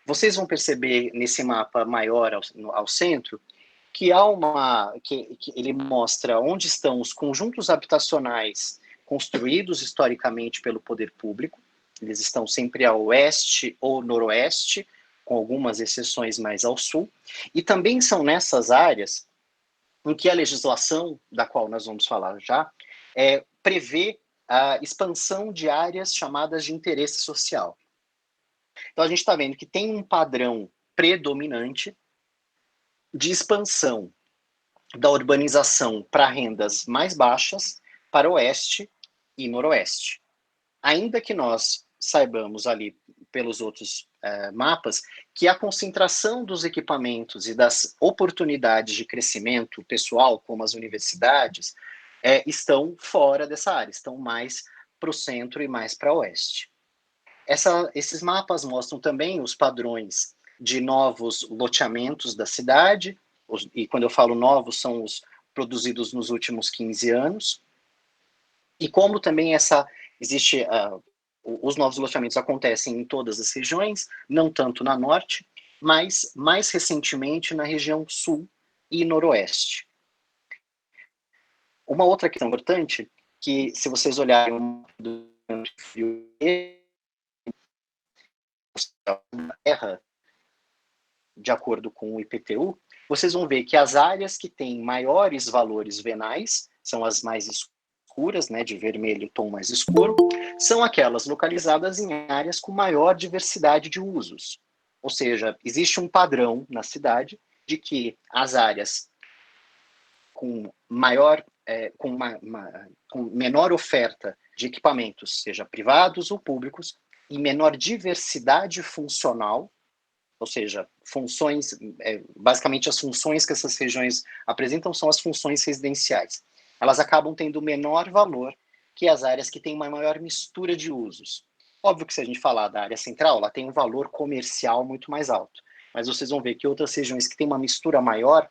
Vocês vão perceber nesse mapa maior ao centro que que ele mostra onde estão os conjuntos habitacionais construídos historicamente pelo poder público. Eles estão sempre a oeste ou noroeste, com algumas exceções mais ao sul, e também são nessas áreas em que a legislação, da qual nós vamos falar já, prevê a expansão de áreas chamadas de interesse social. Então a gente está vendo que tem um padrão predominante de expansão da urbanização para rendas mais baixas, para oeste e noroeste. Ainda que nós saibamos ali pelos outros mapas que a concentração dos equipamentos e das oportunidades de crescimento pessoal, como as universidades, estão fora dessa área, estão mais para o centro e mais para o oeste. Esses mapas mostram também os padrões de novos loteamentos da cidade, e quando eu falo novos, são os produzidos nos últimos 15 anos, e como também os novos loteamentos acontecem em todas as regiões, não tanto na norte, mas mais recentemente na região sul e noroeste. Uma outra questão importante, que se vocês olharem do terra, de acordo com o IPTU, vocês vão ver que as áreas que têm maiores valores venais, são as mais escuras, né, de vermelho tom mais escuro, são aquelas localizadas em áreas com maior diversidade de usos. Ou seja, existe um padrão na cidade de que as áreas com com menor oferta de equipamentos, seja privados ou públicos, e menor diversidade funcional, ou seja, funções, basicamente as funções que essas regiões apresentam são as funções residenciais. Elas acabam tendo menor valor que as áreas que têm uma maior mistura de usos. Óbvio que se a gente falar da área central, ela tem um valor comercial muito mais alto, mas vocês vão ver que outras regiões que têm uma mistura maior,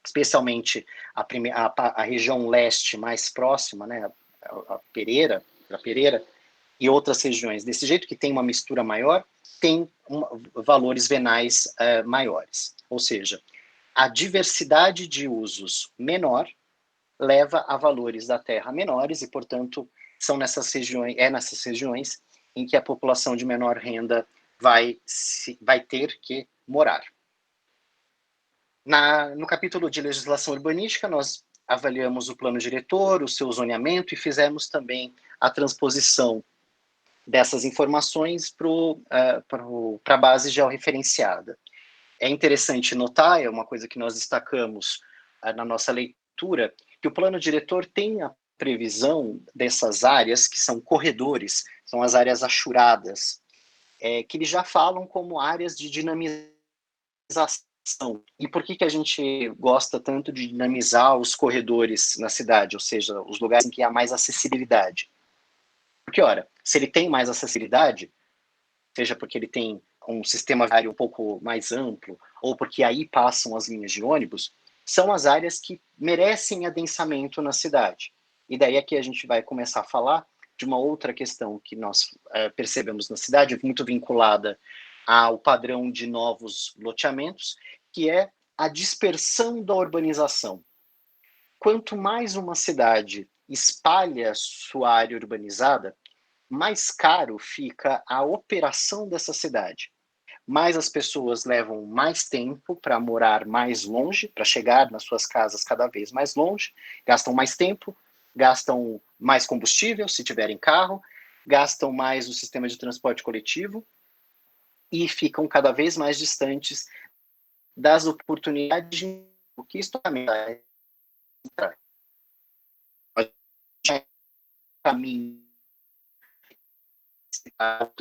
especialmente a região leste mais próxima, né, a Pereira, e outras regiões desse jeito, que tem uma mistura maior, tem valores venais maiores. Ou seja, a diversidade de usos menor leva a valores da terra menores e, portanto, são nessas regiões em que a população de menor renda vai ter que morar. No capítulo de legislação urbanística, nós avaliamos o plano diretor, o seu zoneamento e fizemos também a transposição dessas informações para a base georreferenciada. É interessante notar, é uma coisa que nós destacamos na nossa leitura, que o plano diretor tem a previsão dessas áreas, que são corredores, são as áreas achuradas, que eles já falam como áreas de dinamização. E por que a gente gosta tanto de dinamizar os corredores na cidade, ou seja, os lugares em que há mais acessibilidade? Porque, ora, se ele tem mais acessibilidade, seja porque ele tem um sistema viário um pouco mais amplo, ou porque aí passam as linhas de ônibus, são as áreas que merecem adensamento na cidade. E daí aqui a gente vai começar a falar de uma outra questão que nós percebemos na cidade, muito vinculada ao padrão de novos loteamentos, que é a dispersão da urbanização. Quanto mais uma cidade espalha sua área urbanizada, mais caro fica a operação dessa cidade. Mais as pessoas levam mais tempo para morar mais longe, para chegar nas suas casas cada vez mais longe, gastam mais tempo, gastam mais combustível, se tiverem carro, gastam mais o sistema de transporte coletivo e ficam cada vez mais distantes das oportunidades de o que isso também vai entrar. Caminho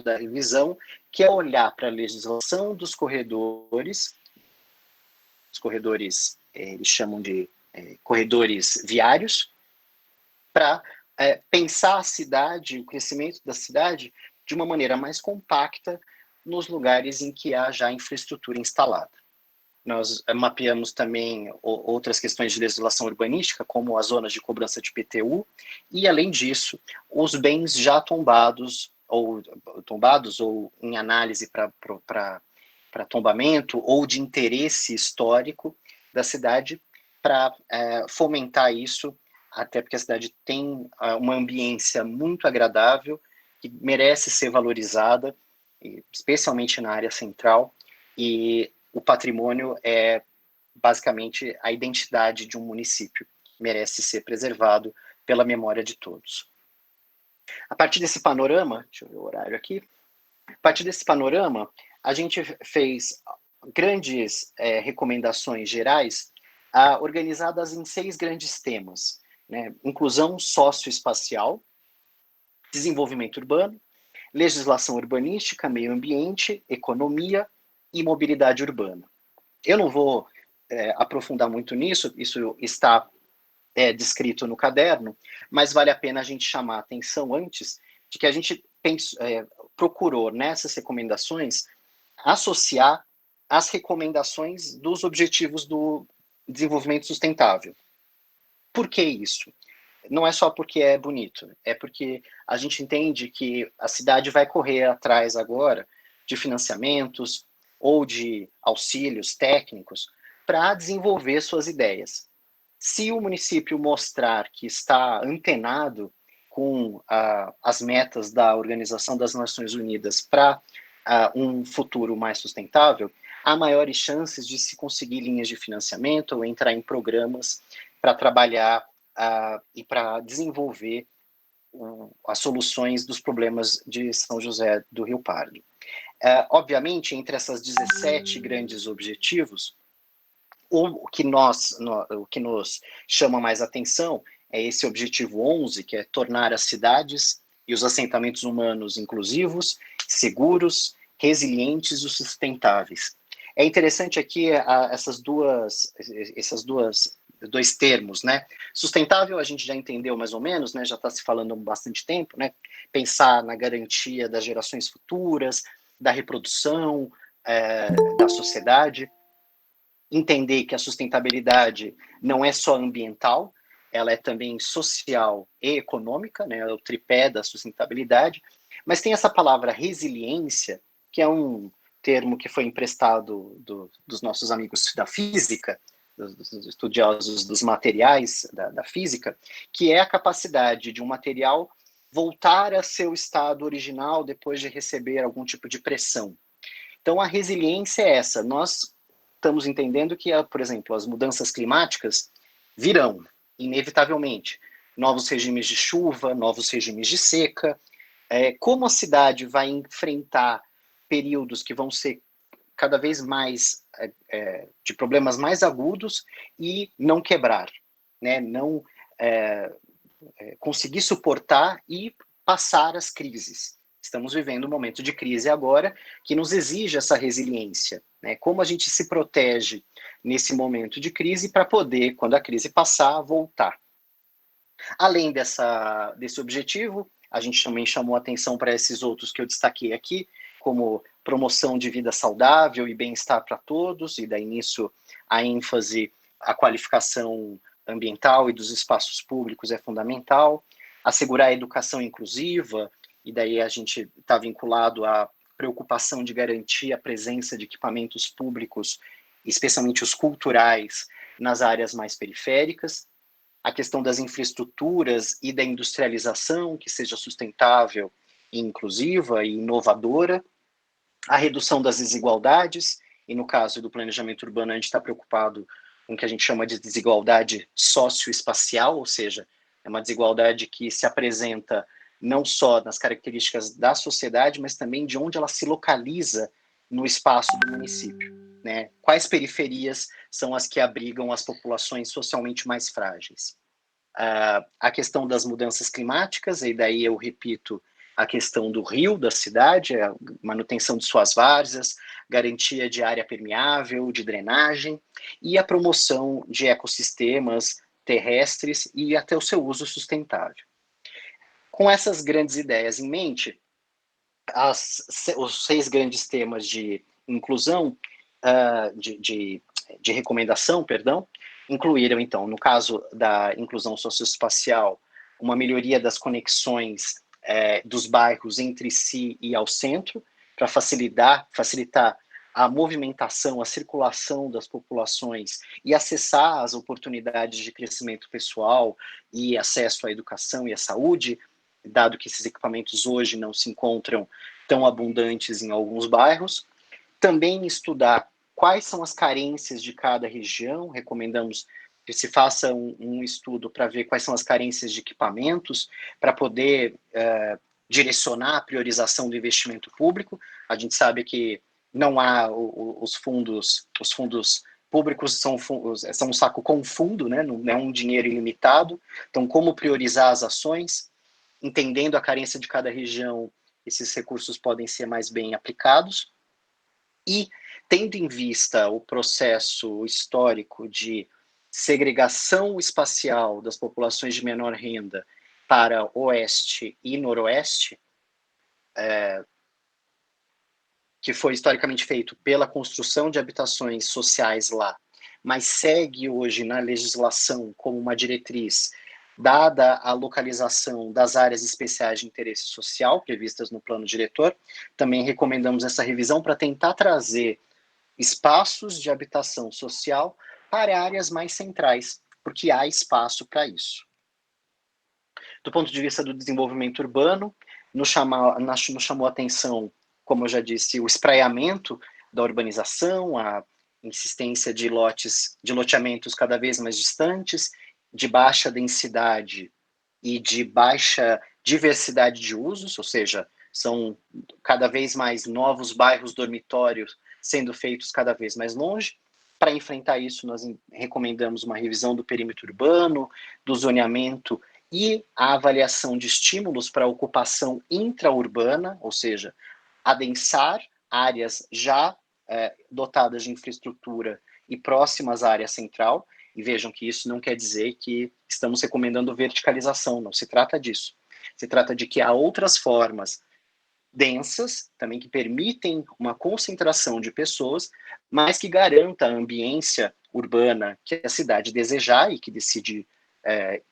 da revisão, que é olhar para a legislação dos corredores. Os corredores, eles chamam de corredores viários, para pensar a cidade, o crescimento da cidade, de uma maneira mais compacta nos lugares em que há já infraestrutura instalada. Nós mapeamos também outras questões de legislação urbanística, como as zonas de cobrança de IPTU, e, além disso, os bens já tombados ou em análise para tombamento ou de interesse histórico da cidade, para fomentar isso, até porque a cidade tem uma ambiência muito agradável, que merece ser valorizada, especialmente na área central, e o patrimônio é basicamente a identidade de um município, que merece ser preservado pela memória de todos. A partir desse panorama, deixa eu ver o horário aqui, a partir desse panorama, a gente fez grandes recomendações gerais, organizadas em 6 grandes temas, né? Inclusão socioespacial, desenvolvimento urbano, legislação urbanística, meio ambiente, economia e mobilidade urbana. Eu não vou aprofundar muito nisso, isso está descrito no caderno, mas vale a pena a gente chamar a atenção antes de que a gente procurou, nessas recomendações, associar as recomendações dos objetivos do desenvolvimento sustentável. Por que isso? Não é só porque é bonito, é porque a gente entende que a cidade vai correr atrás agora de financiamentos ou de auxílios técnicos para desenvolver suas ideias. Se o município mostrar que está antenado com as metas da Organização das Nações Unidas para um futuro mais sustentável, há maiores chances de se conseguir linhas de financiamento ou entrar em programas para trabalhar e para desenvolver as soluções dos problemas de São José do Rio Pardo. Obviamente, entre essas 17 grandes objetivos, o que nos chama mais atenção é esse objetivo 11, que é tornar as cidades e os assentamentos humanos inclusivos, seguros, resilientes e sustentáveis. É interessante aqui esses dois termos, né? Sustentável a gente já entendeu mais ou menos, né? Já está se falando há bastante tempo, né? Pensar na garantia das gerações futuras, da reprodução da sociedade, entender que a sustentabilidade não é só ambiental, ela é também social e econômica, né? É o tripé da sustentabilidade, mas tem essa palavra resiliência, que é um termo que foi emprestado dos nossos amigos da física, dos estudiosos dos materiais da física, que é a capacidade de um material voltar a seu estado original depois de receber algum tipo de pressão. Então, a resiliência é essa. Nós estamos entendendo que, por exemplo, as mudanças climáticas virão, inevitavelmente. Novos regimes de chuva, novos regimes de seca. Como a cidade vai enfrentar períodos que vão ser cada vez mais de problemas mais agudos e não quebrar, né? Não conseguir suportar e passar as crises. Estamos vivendo um momento de crise agora que nos exige essa resiliência, né? Como a gente se protege nesse momento de crise para poder, quando a crise passar, voltar. Além desse objetivo, a gente também chamou atenção para esses outros que eu destaquei aqui, como promoção de vida saudável e bem-estar para todos, e daí nisso a ênfase, a qualificação ambiental e dos espaços públicos é fundamental, assegurar a educação inclusiva, e daí a gente está vinculado à preocupação de garantir a presença de equipamentos públicos, especialmente os culturais, nas áreas mais periféricas, a questão das infraestruturas e da industrialização, que seja sustentável e inclusiva e inovadora, a redução das desigualdades, e no caso do planejamento urbano a gente está preocupado com o que a gente chama de desigualdade socioespacial, ou seja, é uma desigualdade que se apresenta não só nas características da sociedade, mas também de onde ela se localiza no espaço do município, né? Quais periferias são as que abrigam as populações socialmente mais frágeis? A questão das mudanças climáticas, e daí eu repito a questão do rio da cidade, a manutenção de suas várzeas, garantia de área permeável, de drenagem e a promoção de ecossistemas terrestres e até o seu uso sustentável. Com essas grandes ideias em mente, os 6 grandes temas de inclusão, de recomendação, perdão, incluíram, então, no caso da inclusão socioespacial, uma melhoria das conexões dos bairros entre si e ao centro, para facilitar a movimentação, a circulação das populações e acessar as oportunidades de crescimento pessoal e acesso à educação e à saúde, dado que esses equipamentos hoje não se encontram tão abundantes em alguns bairros. Também estudar quais são as carências de cada região, recomendamos que se faça um estudo para ver quais são as carências de equipamentos, para poder direcionar a priorização do investimento público. A gente sabe que não há os fundos públicos são um saco com fundo, né? Não é um dinheiro ilimitado. Então, como priorizar as ações? Entendendo a carência de cada região, esses recursos podem ser mais bem aplicados. E, tendo em vista o processo histórico de segregação espacial das populações de menor renda para oeste e noroeste, que foi historicamente feito pela construção de habitações sociais lá, mas segue hoje na legislação como uma diretriz, dada a localização das áreas especiais de interesse social previstas no plano diretor. Também recomendamos essa revisão para tentar trazer espaços de habitação social para áreas mais centrais, porque há espaço para isso. Do ponto de vista do desenvolvimento urbano, nos chamou a atenção, como eu já disse, o espraiamento da urbanização, a insistência de loteamentos cada vez mais distantes, de baixa densidade e de baixa diversidade de usos, ou seja, são cada vez mais novos bairros dormitórios sendo feitos cada vez mais longe. Para enfrentar isso, nós recomendamos uma revisão do perímetro urbano, do zoneamento e a avaliação de estímulos para a ocupação intraurbana, ou seja, adensar áreas já dotadas de infraestrutura e próximas à área central. E vejam que isso não quer dizer que estamos recomendando verticalização, não se trata disso. Se trata de que há outras formas densas, também que permitem uma concentração de pessoas, mas que garanta a ambiência urbana que a cidade desejar e que decide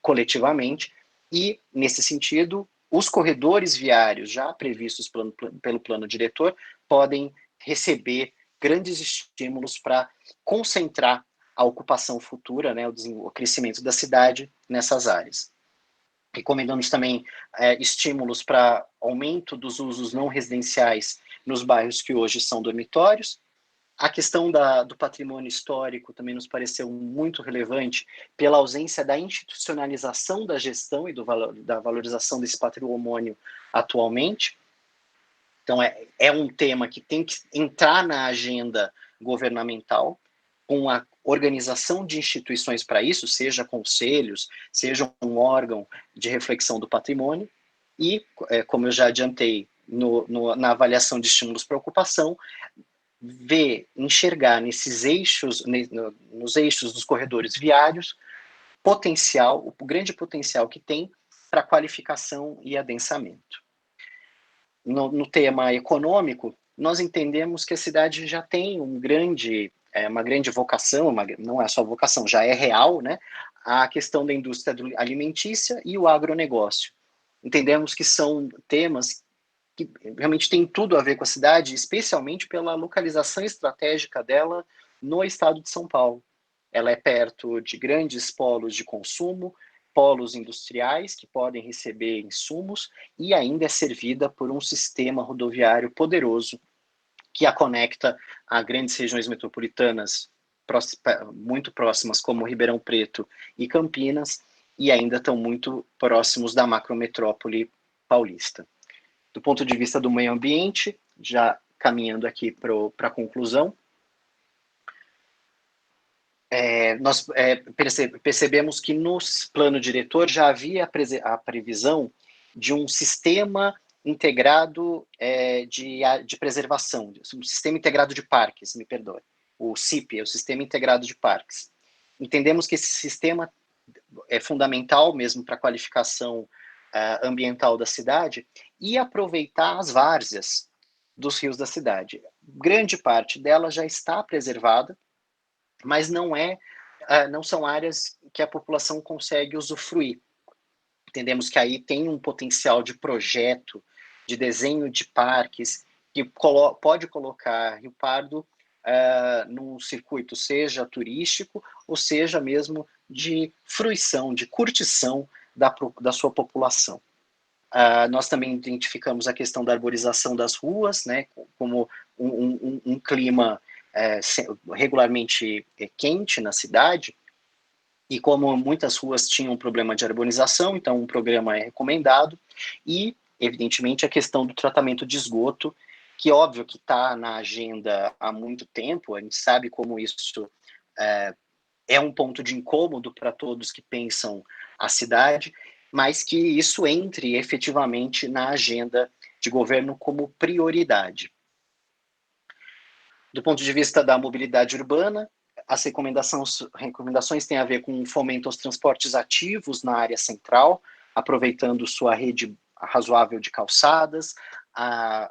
coletivamente. E, nesse sentido, os corredores viários já previstos pelo plano diretor podem receber grandes estímulos para concentrar a ocupação futura, né, o crescimento da cidade nessas áreas. Recomendamos também estímulos para aumento dos usos não residenciais nos bairros que hoje são dormitórios. A questão do patrimônio histórico também nos pareceu muito relevante pela ausência da institucionalização da gestão e da valorização desse patrimônio atualmente. Então, é um tema que tem que entrar na agenda governamental, com a organização de instituições para isso, seja conselhos, seja um órgão de reflexão do patrimônio, e, como eu já adiantei, na avaliação de estímulos para ocupação, enxergar nesses eixos, nos eixos dos corredores viários, o grande potencial que tem para qualificação e adensamento. No tema econômico, nós entendemos que a cidade já tem uma grande vocação, não é só vocação, já é real, né? A questão da indústria alimentícia e o agronegócio. Entendemos que são temas que realmente têm tudo a ver com a cidade, especialmente pela localização estratégica dela no estado de São Paulo. Ela é perto de grandes polos de consumo, polos industriais que podem receber insumos e ainda é servida por um sistema rodoviário poderoso que a conecta a grandes regiões metropolitanas muito próximas, como Ribeirão Preto e Campinas, e ainda estão muito próximos da macrometrópole paulista. Do ponto de vista do meio ambiente, já caminhando aqui para a conclusão, nós percebemos que no plano diretor já havia a previsão de um sistema integrado de preservação, um sistema integrado de parques, me perdoe, o CIP, o Sistema Integrado de Parques. Entendemos que esse sistema é fundamental mesmo para a qualificação ambiental da cidade e aproveitar as várzeas dos rios da cidade. Grande parte dela já está preservada, mas não são áreas que a população consegue usufruir. Entendemos que aí tem um potencial de projeto, de desenho de parques, que pode colocar Rio Pardo num circuito, seja turístico, ou seja mesmo de fruição, de curtição da sua população. Nós também identificamos a questão da arborização das ruas, né, como um clima regularmente quente na cidade, e como muitas ruas tinham problema de arborização, então um programa é recomendado, e, evidentemente, a questão do tratamento de esgoto, que óbvio que está na agenda há muito tempo, a gente sabe como isso é um ponto de incômodo para todos que pensam a cidade, mas que isso entre efetivamente na agenda de governo como prioridade. Do ponto de vista da mobilidade urbana, as recomendações têm a ver com o fomento aos transportes ativos na área central, aproveitando sua rede razoável de calçadas, a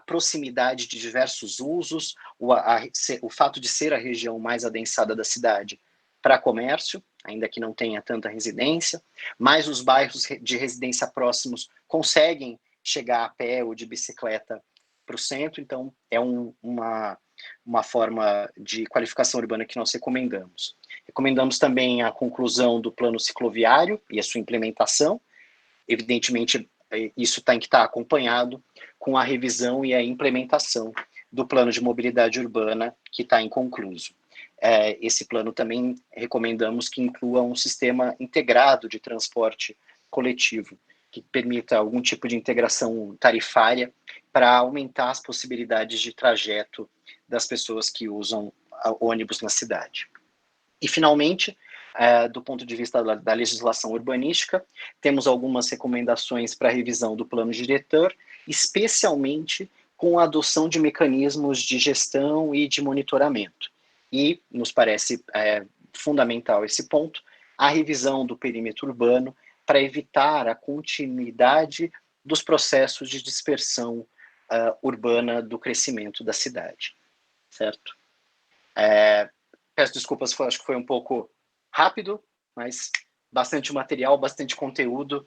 proximidade de diversos usos, o fato de ser a região mais adensada da cidade para comércio, ainda que não tenha tanta residência, mas os bairros de residência próximos conseguem chegar a pé ou de bicicleta para o centro, então é uma forma de qualificação urbana que nós recomendamos. Recomendamos também a conclusão do plano cicloviário e a sua implementação. Evidentemente, isso tem que estar acompanhado com a revisão e a implementação do plano de mobilidade urbana que está inconcluso. Esse plano também recomendamos que inclua um sistema integrado de transporte coletivo, que permita algum tipo de integração tarifária para aumentar as possibilidades de trajeto das pessoas que usam ônibus na cidade. E, finalmente, do ponto de vista da legislação urbanística, temos algumas recomendações para a revisão do plano diretor, especialmente com a adoção de mecanismos de gestão e de monitoramento. E nos parece fundamental esse ponto, a revisão do perímetro urbano para evitar a continuidade dos processos de dispersão urbana do crescimento da cidade. Certo? Peço desculpas, acho que foi um pouco rápido, mas bastante material, bastante conteúdo.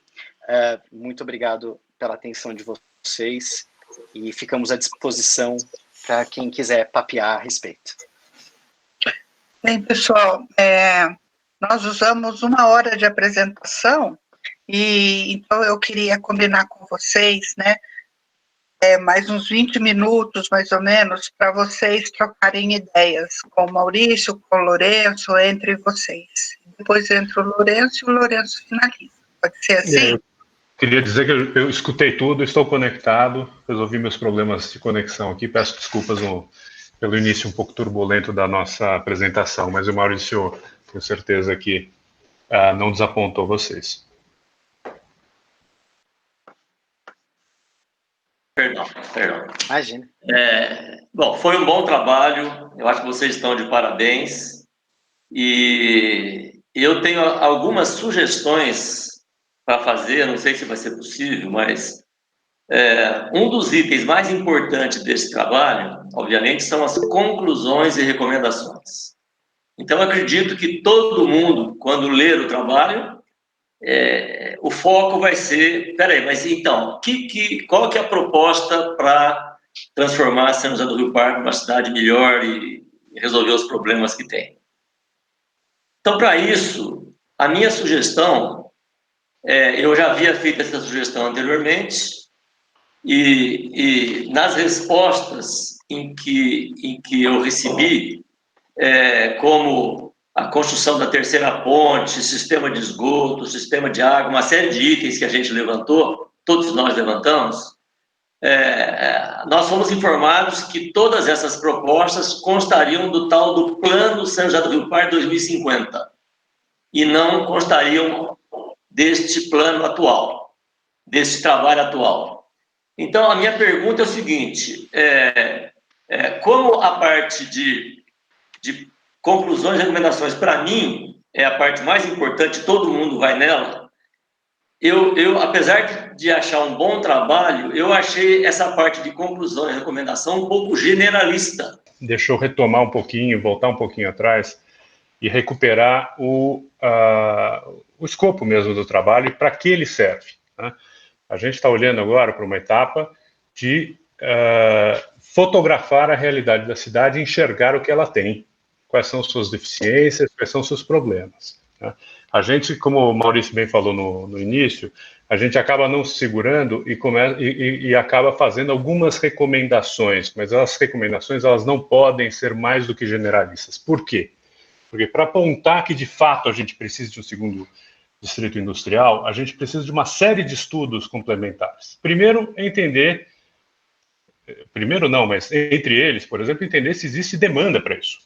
Muito obrigado pela atenção de vocês e ficamos à disposição para quem quiser papear a respeito. Bem, pessoal, nós usamos 1 hora de apresentação e então eu queria combinar com vocês, né, mais uns 20 minutos, mais ou menos, para vocês trocarem ideias com o Maurício, com o Lourenço, entre vocês. Depois entra o Lourenço e o Lourenço finaliza. Pode ser assim? Eu queria dizer que eu escutei tudo, estou conectado, resolvi meus problemas de conexão aqui, peço desculpas pelo início um pouco turbulento da nossa apresentação, mas o Maurício, tenho certeza que não desapontou vocês. Perdão. Imagina. Bom, foi um bom trabalho, eu acho que vocês estão de parabéns, e eu tenho algumas sugestões para fazer, não sei se vai ser possível, mas um dos itens mais importantes desse trabalho, obviamente, são as conclusões e recomendações. Então, eu acredito que todo mundo, quando ler o trabalho, o foco vai ser, peraí, mas então, qual que é a proposta para transformar São José do Rio Pardo numa cidade melhor e resolver os problemas que tem? Então, para isso, a minha sugestão, eu já havia feito essa sugestão anteriormente, e nas respostas em que eu recebi, como a construção da terceira ponte, sistema de esgoto, sistema de água, uma série de itens que a gente levantou, todos nós levantamos, nós fomos informados que todas essas propostas constariam do tal do Plano São José do Rio Pardo 2050 e não constariam deste plano atual, deste trabalho atual. Então, a minha pergunta é o seguinte, como a parte de conclusões e recomendações, para mim, é a parte mais importante, todo mundo vai nela, eu apesar de achar um bom trabalho, eu achei essa parte de conclusão e recomendação um pouco generalista. Deixa eu retomar um pouquinho, voltar um pouquinho atrás e recuperar o escopo mesmo do trabalho e para que ele serve, né? A gente está olhando agora para uma etapa de fotografar a realidade da cidade e enxergar o que ela tem, quais são suas deficiências, quais são seus problemas, né? A gente, como o Maurício bem falou no início, a gente acaba não se segurando e acaba fazendo algumas recomendações, mas as recomendações elas não podem ser mais do que generalistas. Por quê? Porque para apontar que de fato a gente precisa de um segundo distrito industrial, a gente precisa de uma série de estudos complementares. Primeiro, mas entre eles, por exemplo, entender se existe demanda para isso.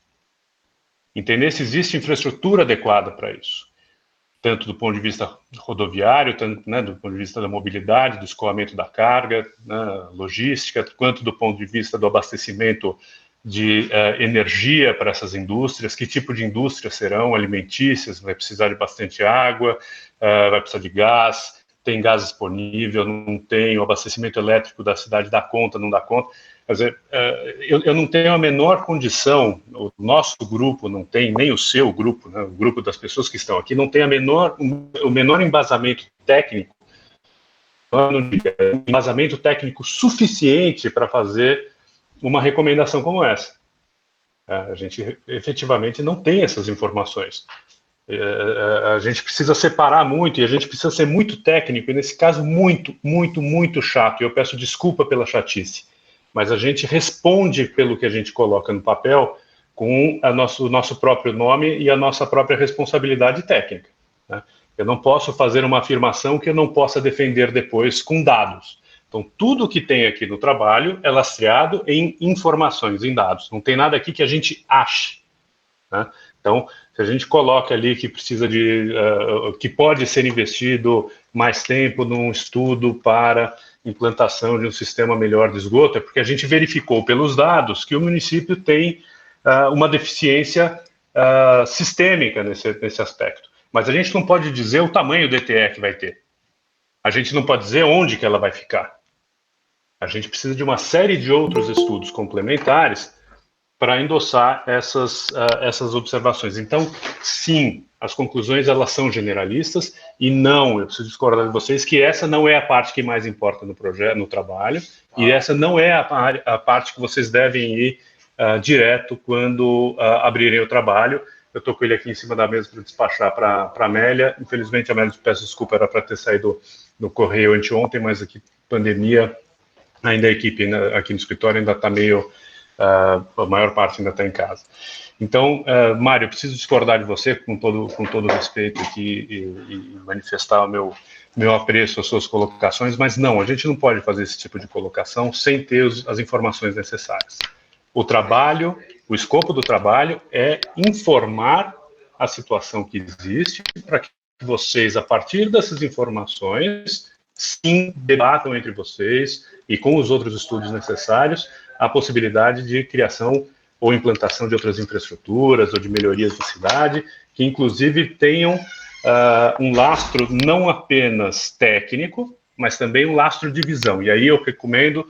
Entender se existe infraestrutura adequada para isso. Tanto do ponto de vista rodoviário, tanto, né, do ponto de vista da mobilidade, do escoamento da carga, né, logística, quanto do ponto de vista do abastecimento de energia para essas indústrias, que tipo de indústrias serão, alimentícias, vai precisar de bastante água, vai precisar de gás, tem gás disponível, não tem, o abastecimento elétrico da cidade dá conta, não dá conta. Quer dizer, eu não tenho a menor condição, o nosso grupo não tem, nem o seu grupo, né, o grupo das pessoas que estão aqui, não tem o menor embasamento técnico, embasamento técnico suficiente para fazer uma recomendação como essa. A gente efetivamente não tem essas informações. A gente precisa separar muito e a gente precisa ser muito técnico, e nesse caso muito chato, e eu peço desculpa pela chatice, mas a gente responde pelo que a gente coloca no papel com o nosso próprio nome e a nossa própria responsabilidade técnica, né? Eu não posso fazer uma afirmação que eu não possa defender depois com dados. Então, tudo que tem aqui no trabalho é lastreado em informações, em dados. Não tem nada aqui que a gente ache, né? Então, se a gente coloca ali que precisa que pode ser investido mais tempo num estudo para implantação de um sistema melhor de esgoto, é porque a gente verificou pelos dados que o município tem uma deficiência sistêmica nesse aspecto. Mas a gente não pode dizer o tamanho do ETE que vai ter. A gente não pode dizer onde que ela vai ficar. A gente precisa de uma série de outros estudos complementares para endossar essas observações. Então, sim, as conclusões elas são generalistas e não, eu preciso discordar de vocês que essa não é a parte que mais importa no projeto, no trabalho, e essa não é a parte que vocês devem ir direto quando abrirem o trabalho. Eu estou com ele aqui em cima da mesa para despachar para a Amélia. Infelizmente, a Amélia, peço desculpa, era para ter saído no correio anteontem, mas aqui, pandemia, ainda a equipe aqui no escritório ainda está meio... a maior parte ainda está em casa. Então, Mário, eu preciso discordar de você com todo respeito aqui e manifestar o meu apreço às suas colocações, mas não, a gente não pode fazer esse tipo de colocação sem ter as informações necessárias. O escopo do trabalho é informar a situação que existe para que vocês, a partir dessas informações, sim, debatam entre vocês e com os outros estudos necessários a possibilidade de criação ou implantação de outras infraestruturas ou de melhorias da cidade, que inclusive tenham um lastro não apenas técnico, mas também um lastro de visão. E aí eu recomendo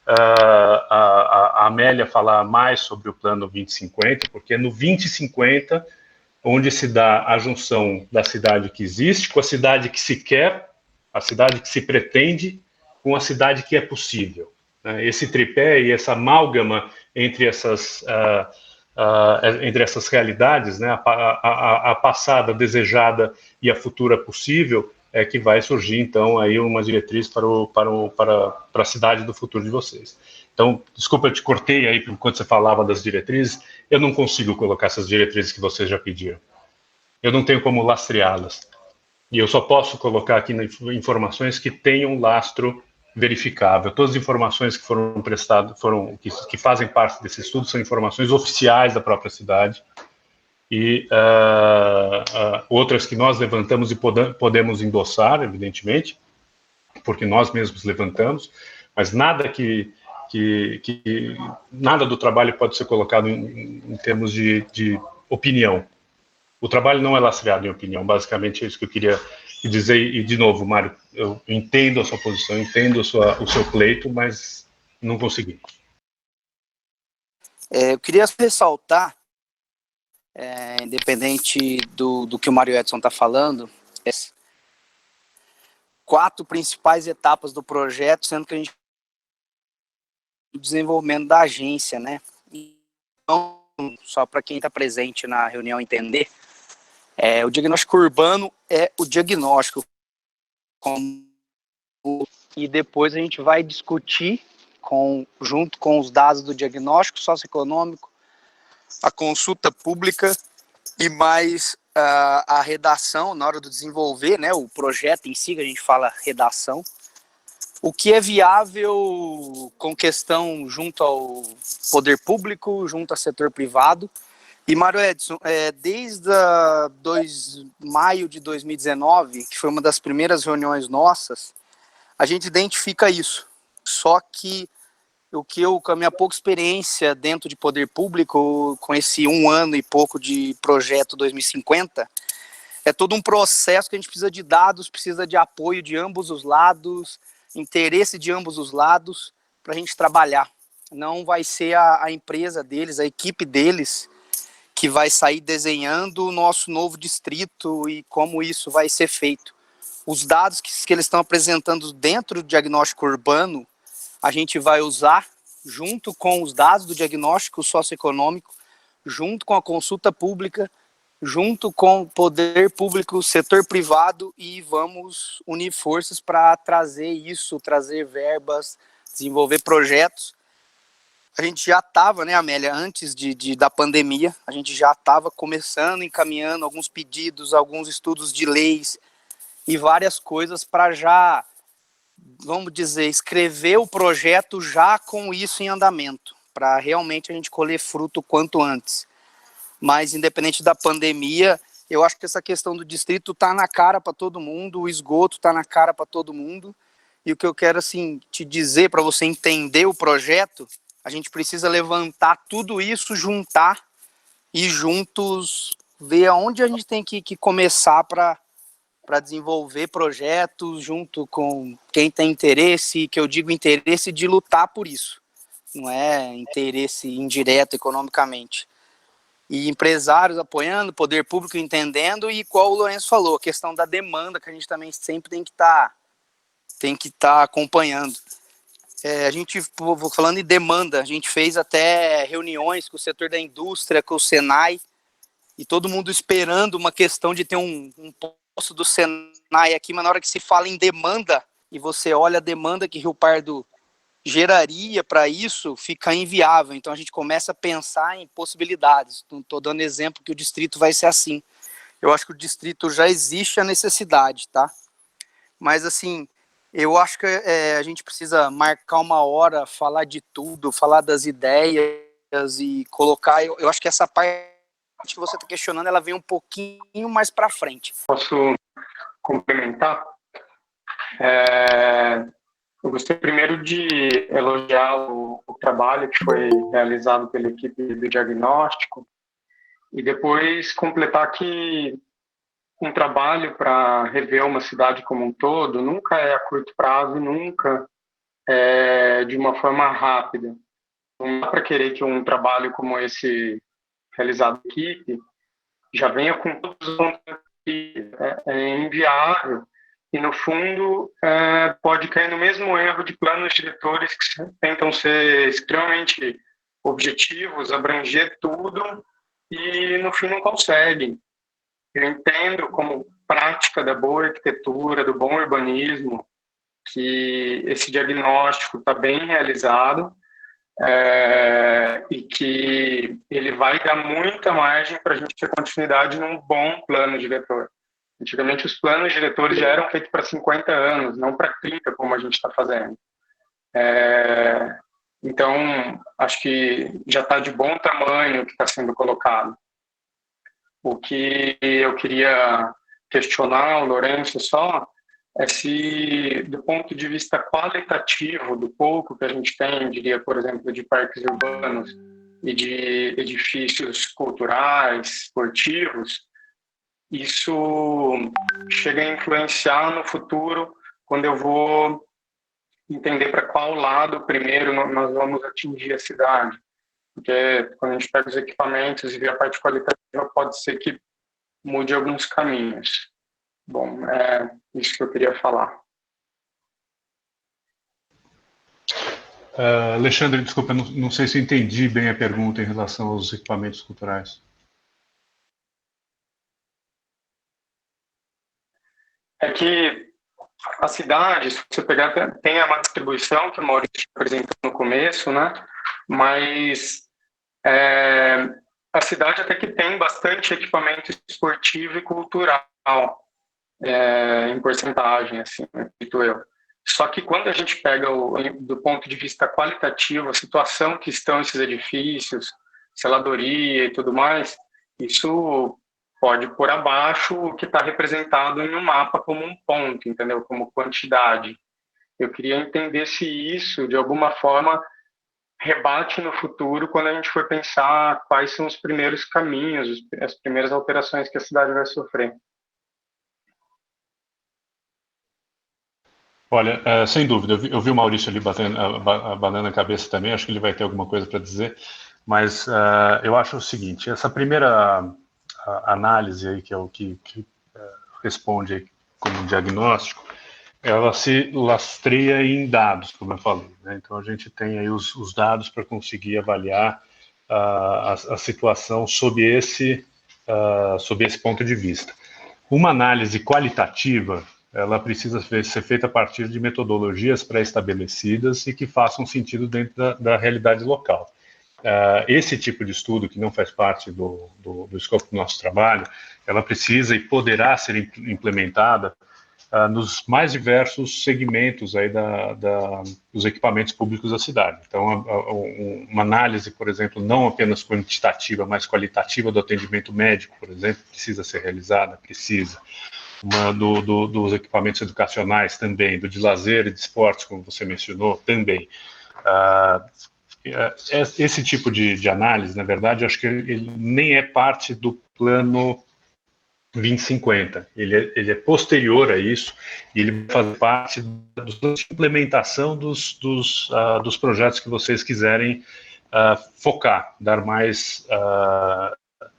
a Amélia falar mais sobre o plano 2050, porque é no 2050 onde se dá a junção da cidade que existe com a cidade que se quer, a cidade que se pretende, com a cidade que é possível. Esse tripé e essa amálgama entre essas realidades, né, a passada desejada e a futura possível, é que vai surgir, então, aí uma diretriz para a cidade do futuro de vocês. Então, desculpa, eu te cortei aí enquanto você falava das diretrizes, eu não consigo colocar essas diretrizes que vocês já pediram. Eu não tenho como lastreá-las. E eu só posso colocar aqui informações que tenham lastro verificável. Todas as informações que foram prestadas, que fazem parte desse estudo, são informações oficiais da própria cidade e outras que nós levantamos e podemos endossar, evidentemente, porque nós mesmos levantamos, mas nada nada do trabalho pode ser colocado em termos de opinião. O trabalho não é lastreado em opinião, basicamente é isso que eu queria dizer. E, de novo, Mário, eu entendo a sua posição, entendo o seu pleito, mas não consegui. Eu queria ressaltar, independente do que o Mário Edson está falando, 4 principais etapas do projeto, sendo que a gente o desenvolvimento da agência, né? Então, só para quem está presente na reunião entender, o diagnóstico urbano é o diagnóstico e depois a gente vai discutir junto com os dados do diagnóstico socioeconômico, a consulta pública e mais a redação na hora de desenvolver, né, o projeto em si, que a gente fala redação, o que é viável com questão junto ao poder público, junto ao setor privado. E, Mário Edson, desde maio de 2019, que foi uma das primeiras reuniões nossas, a gente identifica isso. Só que com a minha pouca experiência dentro de poder público, com esse 1 ano e pouco de projeto 2050, é todo um processo que a gente precisa de dados, precisa de apoio de ambos os lados, interesse de ambos os lados, para a gente trabalhar. Não vai ser a empresa deles, a equipe deles, que vai sair desenhando o nosso novo distrito e como isso vai ser feito. Os dados que eles estão apresentando dentro do diagnóstico urbano, a gente vai usar junto com os dados do diagnóstico socioeconômico, junto com a consulta pública, junto com o poder público, setor privado, e vamos unir forças para trazer isso, trazer verbas, desenvolver projetos. A gente já estava, né, Amélia, antes da pandemia, a gente já estava começando, encaminhando alguns pedidos, alguns estudos de leis e várias coisas para já, vamos dizer, escrever o projeto já com isso em andamento, para realmente a gente colher fruto quanto antes. Mas, independente da pandemia, eu acho que essa questão do distrito está na cara para todo mundo, o esgoto está na cara para todo mundo, e o que eu quero, assim, te dizer, para você entender o projeto, a gente precisa levantar tudo isso, juntar e juntos ver aonde a gente tem que começar para desenvolver projetos junto com quem tem interesse, que eu digo interesse de lutar por isso, não é interesse indireto economicamente. E empresários apoiando, poder público entendendo, e igual o Lourenço falou, a questão da demanda, que a gente também sempre tem que estar acompanhando. A gente, falando em demanda, a gente fez até reuniões com o setor da indústria, com o Senai, e todo mundo esperando uma questão de ter um posto do Senai aqui, mas na hora que se fala em demanda, e você olha a demanda que Rio Pardo geraria para isso, fica inviável. Então a gente começa a pensar em possibilidades. Não estou dando exemplo que o distrito vai ser assim. Eu acho que o distrito já existe a necessidade, tá? Mas assim, eu acho que a gente precisa marcar uma hora, falar de tudo, falar das ideias e colocar. Eu acho que essa parte que você está questionando, ela vem um pouquinho mais para frente. Posso complementar? Eu gostaria primeiro de elogiar o trabalho que foi realizado pela equipe do diagnóstico e depois completar que um trabalho para rever uma cidade como um todo nunca é a curto prazo e nunca é de uma forma rápida. Não dá para querer que um trabalho como esse realizado por equipe já venha com todos os pontos que é inviável e, no fundo, pode cair no mesmo erro de planos diretores que tentam ser extremamente objetivos, abranger tudo e, no fim, não conseguem. Eu entendo como prática da boa arquitetura, do bom urbanismo, que esse diagnóstico está bem realizado e que ele vai dar muita margem para a gente ter continuidade num bom plano diretor. Antigamente, os planos diretores já eram feitos para 50 anos, não para 30, como a gente está fazendo. Então, acho que já está de bom tamanho o que está sendo colocado. O que eu queria questionar o Lourenço só é se, do ponto de vista qualitativo, do pouco que a gente tem, diria, por exemplo, de parques urbanos e de edifícios culturais, esportivos, isso chega a influenciar no futuro quando eu vou entender para qual lado primeiro nós vamos atingir a cidade. Porque quando a gente pega os equipamentos e vê a parte qualitativa, pode ser que mude alguns caminhos. Bom, é isso que eu queria falar. Alexandre, desculpa, não sei se entendi bem a pergunta em relação aos equipamentos culturais. É que a cidade, se você pegar, tem uma distribuição que o Maurício apresentou no começo, né? Mas a cidade até que tem bastante equipamento esportivo e cultural, em porcentagem, assim, acredito eu. Só que quando a gente pega, do ponto de vista qualitativo, a situação que estão esses edifícios, zeladoria e tudo mais, isso pode pôr abaixo o que está representado em um mapa como um ponto, entendeu? Como quantidade. Eu queria entender se isso, de alguma forma, rebate no futuro quando a gente for pensar quais são os primeiros caminhos, as primeiras alterações que a cidade vai sofrer. Olha, sem dúvida, eu vi o Maurício ali abanando a cabeça também, acho que ele vai ter alguma coisa para dizer, mas eu acho o seguinte, essa primeira análise aí, que é o que responde aí como diagnóstico, ela se lastreia em dados, como eu falei, né? Então a gente tem aí os dados para conseguir avaliar a situação sob esse ponto de vista. Uma análise qualitativa, ela precisa ser feita a partir de metodologias pré-estabelecidas e que façam sentido dentro da realidade local. Esse tipo de estudo, que não faz parte do escopo do nosso trabalho, ela precisa e poderá ser implementada nos mais diversos segmentos aí dos equipamentos públicos da cidade. Então, uma análise, por exemplo, não apenas quantitativa, mas qualitativa do atendimento médico, por exemplo, precisa ser realizada, precisa. Dos equipamentos educacionais também, do de lazer e de esportes, como você mencionou, também. Esse tipo de análise, na verdade, eu acho que ele nem é parte do plano 2050. Ele é posterior a isso e ele faz parte da implementação dos projetos que vocês quiserem focar, dar mais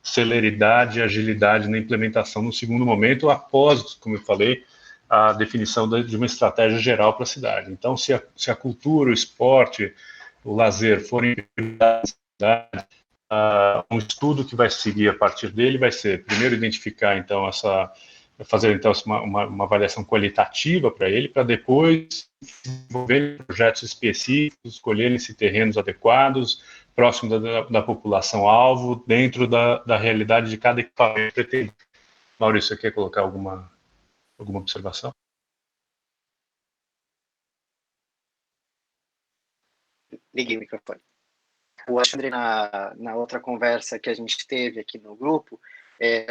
celeridade e agilidade na implementação no segundo momento, após, como eu falei, a definição de uma estratégia geral para a cidade. Então, se a cultura, o esporte, o lazer forem prioridades da cidade, um estudo que vai seguir a partir dele vai ser, primeiro, identificar, então, fazer então uma avaliação qualitativa para ele, para depois desenvolver projetos específicos, escolherem-se terrenos adequados, próximo da população-alvo, dentro da realidade de cada equipamento pretendido. Maurício, você quer colocar alguma observação? Liguei o microfone. O Alexandre, na outra conversa que a gente teve aqui no grupo,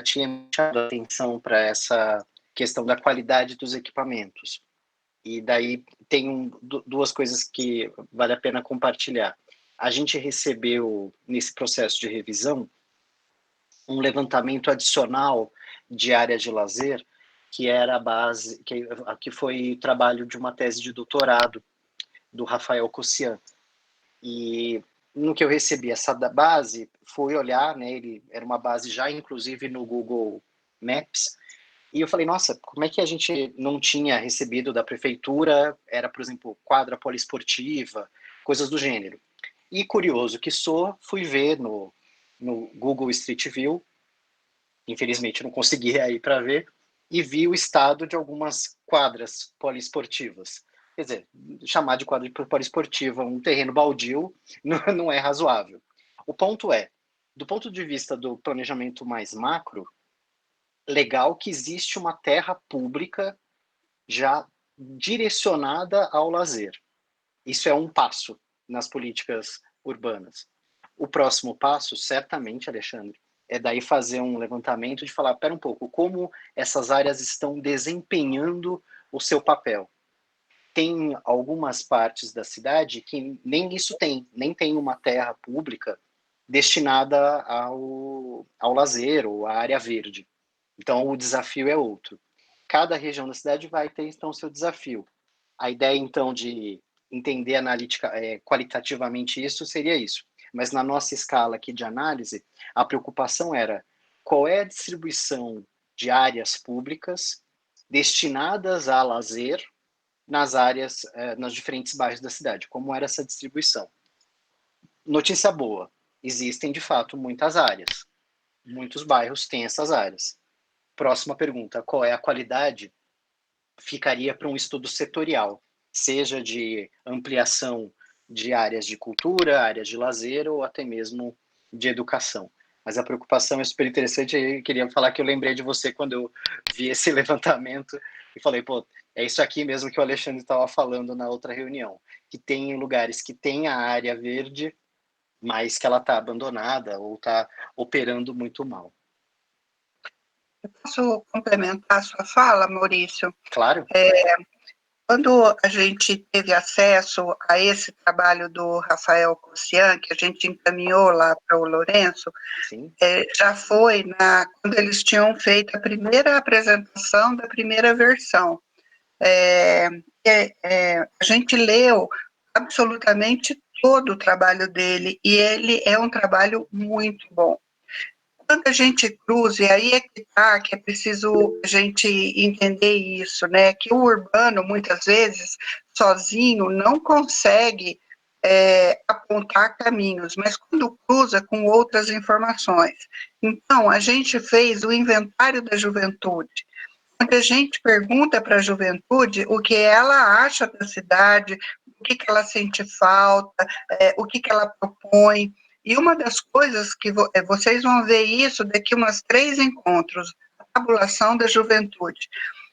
tinha chamado a atenção para essa questão da qualidade dos equipamentos. E daí tem duas coisas que vale a pena compartilhar. A gente recebeu, nesse processo de revisão, um levantamento adicional de área de lazer, que era a base, que foi o trabalho de uma tese de doutorado do Rafael Cossian. E no que eu recebi essa base, fui olhar, né, ele era uma base já inclusive no Google Maps, e eu falei, nossa, como é que a gente não tinha recebido da prefeitura, era, por exemplo, quadra poliesportiva, coisas do gênero. E curioso que sou, fui ver no Google Street View, infelizmente não consegui ir para ver, e vi o estado de algumas quadras poliesportivas. Quer dizer, chamar de quadra poliesportiva um terreno baldio não é razoável. O ponto é, do ponto de vista do planejamento mais macro, legal que existe uma terra pública já direcionada ao lazer. Isso é um passo nas políticas urbanas. O próximo passo, certamente, Alexandre, é daí fazer um levantamento de falar, pera um pouco, como essas áreas estão desempenhando o seu papel. Tem algumas partes da cidade que nem isso tem, nem tem uma terra pública destinada ao lazer ou à área verde. Então, o desafio é outro. Cada região da cidade vai ter, então, o seu desafio. A ideia, então, de entender qualitativamente isso seria isso. Mas na nossa escala aqui de análise, a preocupação era qual é a distribuição de áreas públicas destinadas a lazer nas áreas, nos diferentes bairros da cidade. Como era essa distribuição? Notícia boa, existem de fato muitas áreas. Muitos bairros têm essas áreas. Próxima pergunta, qual é a qualidade? Ficaria para um estudo setorial, seja de ampliação de áreas de cultura, áreas de lazer ou até mesmo de educação. Mas a preocupação é super interessante. Eu queria falar que eu lembrei de você quando eu vi esse levantamento e falei, pô, é isso aqui mesmo que o Alexandre estava falando na outra reunião, que tem lugares que tem a área verde, mas que ela está abandonada ou está operando muito mal. Eu posso complementar a sua fala, Maurício? Claro. Quando a gente teve acesso a esse trabalho do Rafael Cossian, que a gente encaminhou lá para o Lourenço, já foi quando eles tinham feito a primeira apresentação da primeira versão. A gente leu absolutamente todo o trabalho dele, e ele é um trabalho muito bom. Quando a gente cruza, e aí que é preciso a gente entender isso, né, que o urbano, muitas vezes, sozinho, não consegue apontar caminhos, mas quando cruza com outras informações. Então, a gente fez o inventário da juventude, onde a gente pergunta para a juventude o que ela acha da cidade, o que ela sente falta, o que ela propõe. E uma das coisas que vocês vão ver isso daqui umas 3 encontros, a tabulação da juventude.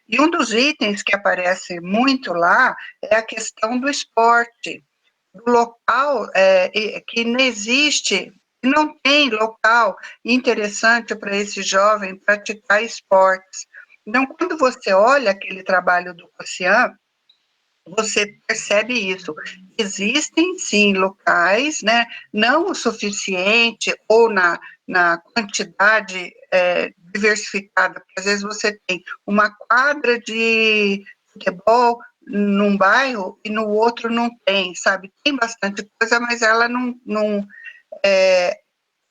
E um dos itens que aparece muito lá é a questão do esporte, do local que não existe, não tem local interessante para esse jovem praticar esportes. Então, quando você olha aquele trabalho do Cossian, você percebe isso. Existem, sim, locais, né, não o suficiente ou na quantidade diversificada, porque às vezes você tem uma quadra de futebol num bairro e no outro não tem, sabe? Tem bastante coisa, mas ela não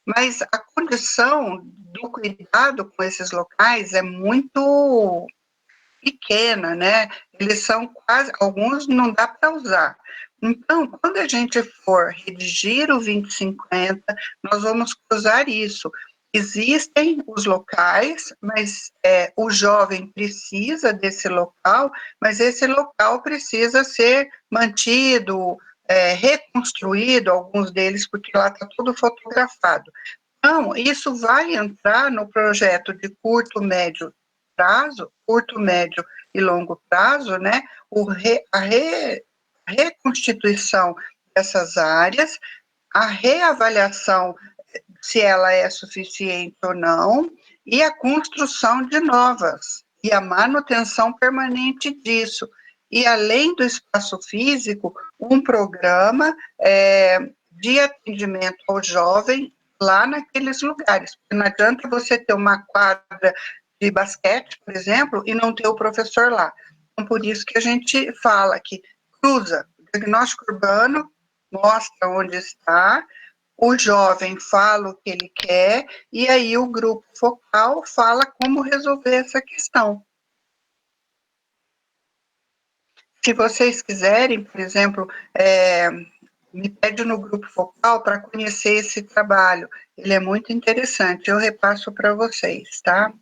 mas a condição do cuidado com esses locais é muito pequena, né? Eles são quase, alguns não dá para usar. Então, quando a gente for redigir o 2050, nós vamos cruzar isso. Existem os locais, mas o jovem precisa desse local, mas esse local precisa ser mantido, reconstruído, alguns deles, porque lá está tudo fotografado. Então, isso vai entrar no projeto de curto, médio e longo prazo, né, a reconstituição dessas áreas, a reavaliação se ela é suficiente ou não, e a construção de novas, e a manutenção permanente disso. E, além do espaço físico, um programa de atendimento ao jovem lá naqueles lugares. Porque não adianta você ter uma quadra de basquete, por exemplo, e não ter o professor lá. Então, por isso que a gente fala que cruza o diagnóstico urbano, mostra onde está, o jovem fala o que ele quer, e aí o grupo focal fala como resolver essa questão. Se vocês quiserem, por exemplo, me pede no grupo focal para conhecer esse trabalho. Ele é muito interessante, eu repasso para vocês, tá?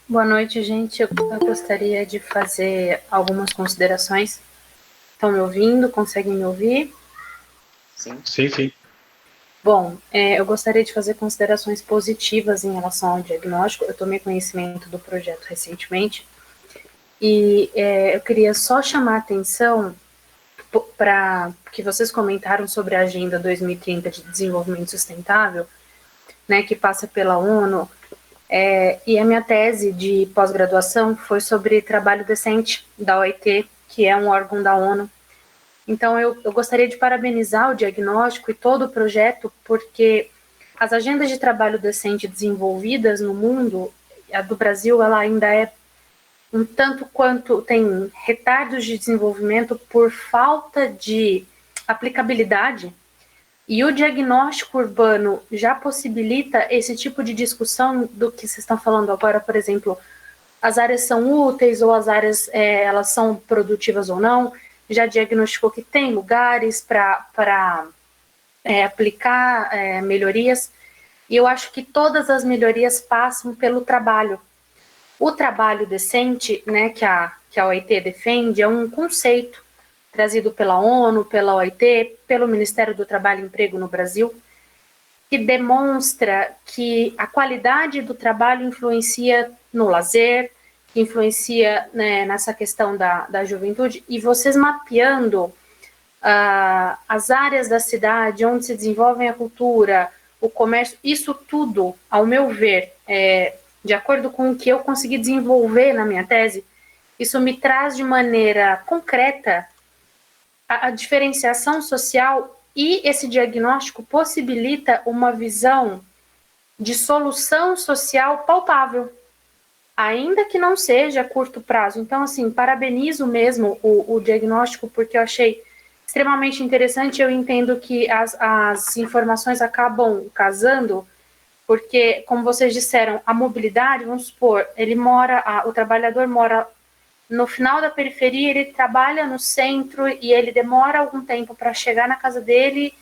Boa noite, gente. Eu gostaria de fazer algumas considerações. Estão me ouvindo? Conseguem me ouvir? Sim. Sim. Bom, eu gostaria de fazer considerações positivas em relação ao diagnóstico. Eu tomei conhecimento do projeto recentemente e eu queria só chamar a atenção para que vocês comentaram sobre a Agenda 2030 de Desenvolvimento Sustentável, né, que passa pela ONU, e a minha tese de pós-graduação foi sobre trabalho decente da OIT, que é um órgão da ONU. Então, eu gostaria de parabenizar o diagnóstico e todo o projeto, porque as agendas de trabalho decente desenvolvidas no mundo, a do Brasil, ela ainda é um tanto quanto tem retardos de desenvolvimento por falta de aplicabilidade, e o diagnóstico urbano já possibilita esse tipo de discussão do que vocês estão falando agora, por exemplo, as áreas são úteis ou as áreas elas são produtivas ou não, já diagnosticou que tem lugares para aplicar melhorias, e eu acho que todas as melhorias passam pelo trabalho. O trabalho decente, né, que a OIT defende, é um conceito trazido pela ONU, pela OIT, pelo Ministério do Trabalho e Emprego no Brasil, que demonstra que a qualidade do trabalho influencia no lazer, influencia, né, nessa questão da juventude, e vocês mapeando as áreas da cidade onde se desenvolvem a cultura, o comércio, isso tudo, ao meu ver, de acordo com o que eu consegui desenvolver na minha tese, isso me traz de maneira concreta a diferenciação social, e esse diagnóstico possibilita uma visão de solução social palpável, ainda que não seja a curto prazo. Então, assim, parabenizo mesmo o diagnóstico, porque eu achei extremamente interessante. Eu entendo que as informações acabam casando, porque, como vocês disseram, a mobilidade, vamos supor, o trabalhador mora no final da periferia, ele trabalha no centro e ele demora algum tempo para chegar na casa dele.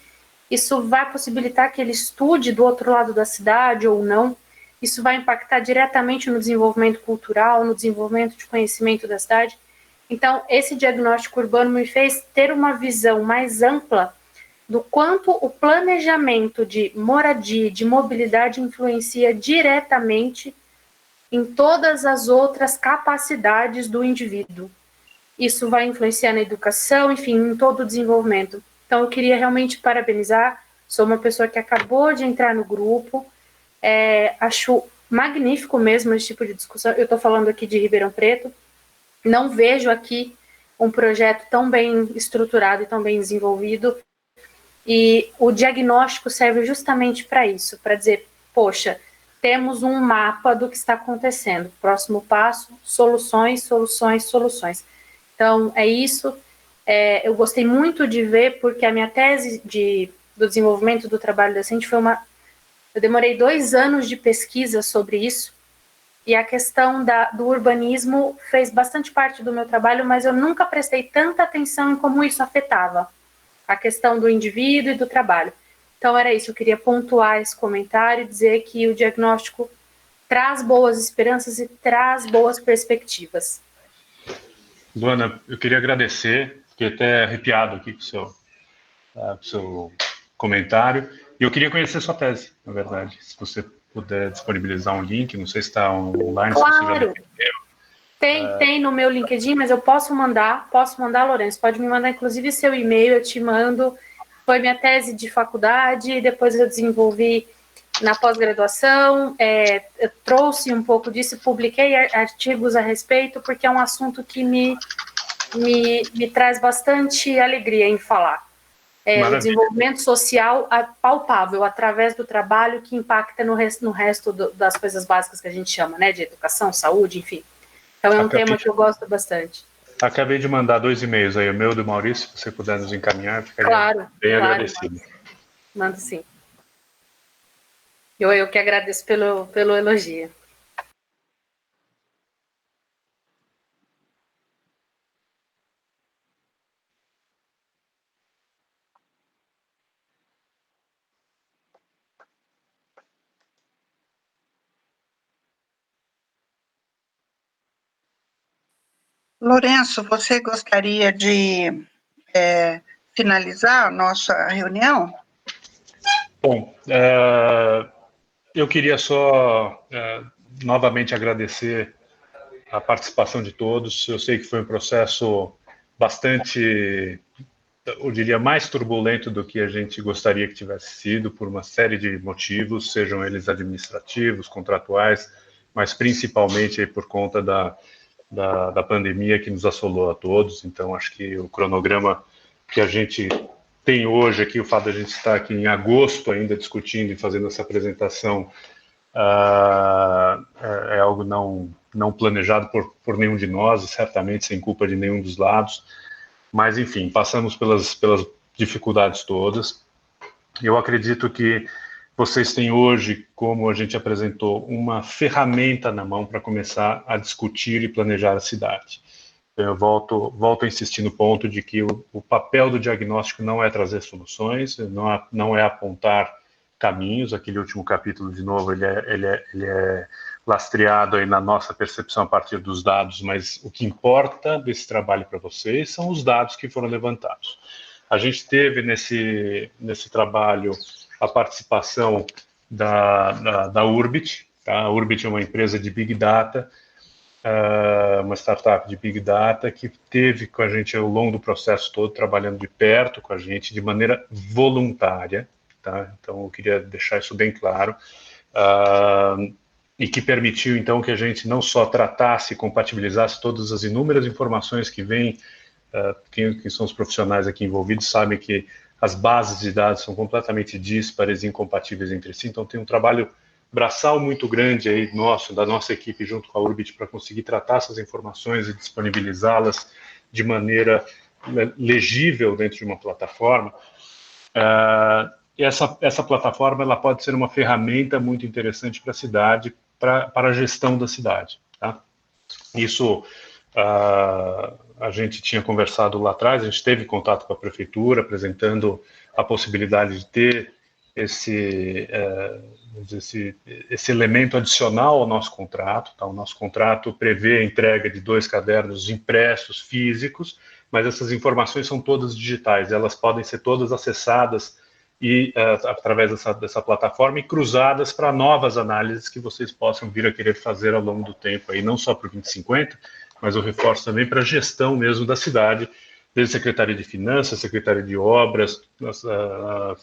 Isso vai possibilitar que ele estude do outro lado da cidade ou não. Isso vai impactar diretamente no desenvolvimento cultural, no desenvolvimento de conhecimento da cidade. Então, esse diagnóstico urbano me fez ter uma visão mais ampla do quanto o planejamento de moradia, de mobilidade influencia diretamente em todas as outras capacidades do indivíduo. Isso vai influenciar na educação, enfim, em todo o desenvolvimento. Então, eu queria realmente parabenizar. Sou uma pessoa que acabou de entrar no grupo, acho magnífico mesmo esse tipo de discussão. Eu estou falando aqui de Ribeirão Preto, não vejo aqui um projeto tão bem estruturado e tão bem desenvolvido, e o diagnóstico serve justamente para isso, para dizer, poxa, temos um mapa do que está acontecendo. Próximo passo, soluções, soluções, soluções. Então, é isso. Eu gostei muito de ver, porque a minha tese do desenvolvimento do trabalho decente foi eu demorei 2 anos de pesquisa sobre isso, e a questão do urbanismo fez bastante parte do meu trabalho, mas eu nunca prestei tanta atenção em como isso afetava a questão do indivíduo e do trabalho. Então, era isso, eu queria pontuar esse comentário e dizer que o diagnóstico traz boas esperanças e traz boas perspectivas. Luana, eu queria agradecer, fiquei até arrepiado aqui com o seu comentário, e eu queria conhecer sua tese, na verdade, se você puder disponibilizar um link, não sei se está online. Claro, tem no meu LinkedIn, mas eu posso mandar, Lourenço, pode me mandar inclusive seu e-mail, eu te mando. Foi minha tese de faculdade, depois eu desenvolvi na pós-graduação, eu trouxe um pouco disso, publiquei artigos a respeito, porque é um assunto que me traz bastante alegria em falar. O desenvolvimento social palpável, através do trabalho que impacta no resto das coisas básicas que a gente chama, né, de educação, saúde, enfim. Então, é um tema que eu gosto bastante. Acabei de mandar 2 e-mails aí, o meu e do Maurício, se você puder nos encaminhar, ficaria bem agradecido. Mando sim. Eu que agradeço pelo elogio. Lourenço, você gostaria de finalizar a nossa reunião? Bom, eu queria só novamente agradecer a participação de todos. Eu sei que foi um processo bastante eu diria, mais turbulento do que a gente gostaria que tivesse sido, por uma série de motivos, sejam eles administrativos, contratuais, mas principalmente aí por conta da pandemia que nos assolou a todos. Então, acho que o cronograma que a gente tem hoje aqui, o fato de a gente estar aqui em agosto ainda discutindo e fazendo essa apresentação, é algo não planejado por nenhum de nós, e certamente sem culpa de nenhum dos lados. Mas, enfim, passamos pelas dificuldades todas. Eu acredito que vocês têm hoje, como a gente apresentou, uma ferramenta na mão para começar a discutir e planejar a cidade. Eu volto a insistir no ponto de que o papel do diagnóstico não é trazer soluções, não é apontar caminhos. Aquele último capítulo, de novo, ele é lastreado aí na nossa percepção a partir dos dados, mas o que importa desse trabalho para vocês são os dados que foram levantados. A gente teve nesse trabalho a participação da Urbit. Tá? A Urbit é uma empresa de Big Data, uma startup de Big Data que teve com a gente ao longo do processo todo, trabalhando de perto com a gente, de maneira voluntária. Tá? Então, eu queria deixar isso bem claro. E que permitiu, então, que a gente não só tratasse e compatibilizasse todas as inúmeras informações que vêm, quem são os profissionais aqui envolvidos sabem que as bases de dados são completamente díspares e incompatíveis entre si, então tem um trabalho braçal muito grande aí da nossa equipe junto com a Urbit para conseguir tratar essas informações e disponibilizá-las de maneira legível dentro de uma plataforma. E essa plataforma ela pode ser uma ferramenta muito interessante para a cidade, para a gestão da cidade. Tá? Isso a gente tinha conversado lá atrás, a gente teve contato com a prefeitura, apresentando a possibilidade de ter esse elemento adicional ao nosso contrato. Tá? O nosso contrato prevê a entrega de 2 cadernos impressos físicos, mas essas informações são todas digitais, elas podem ser todas acessadas e através dessa plataforma e cruzadas para novas análises que vocês possam vir a querer fazer ao longo do tempo, aí, não só para o 2050, mas eu reforço também para a gestão mesmo da cidade, desde Secretaria de Finanças, Secretaria de Obras,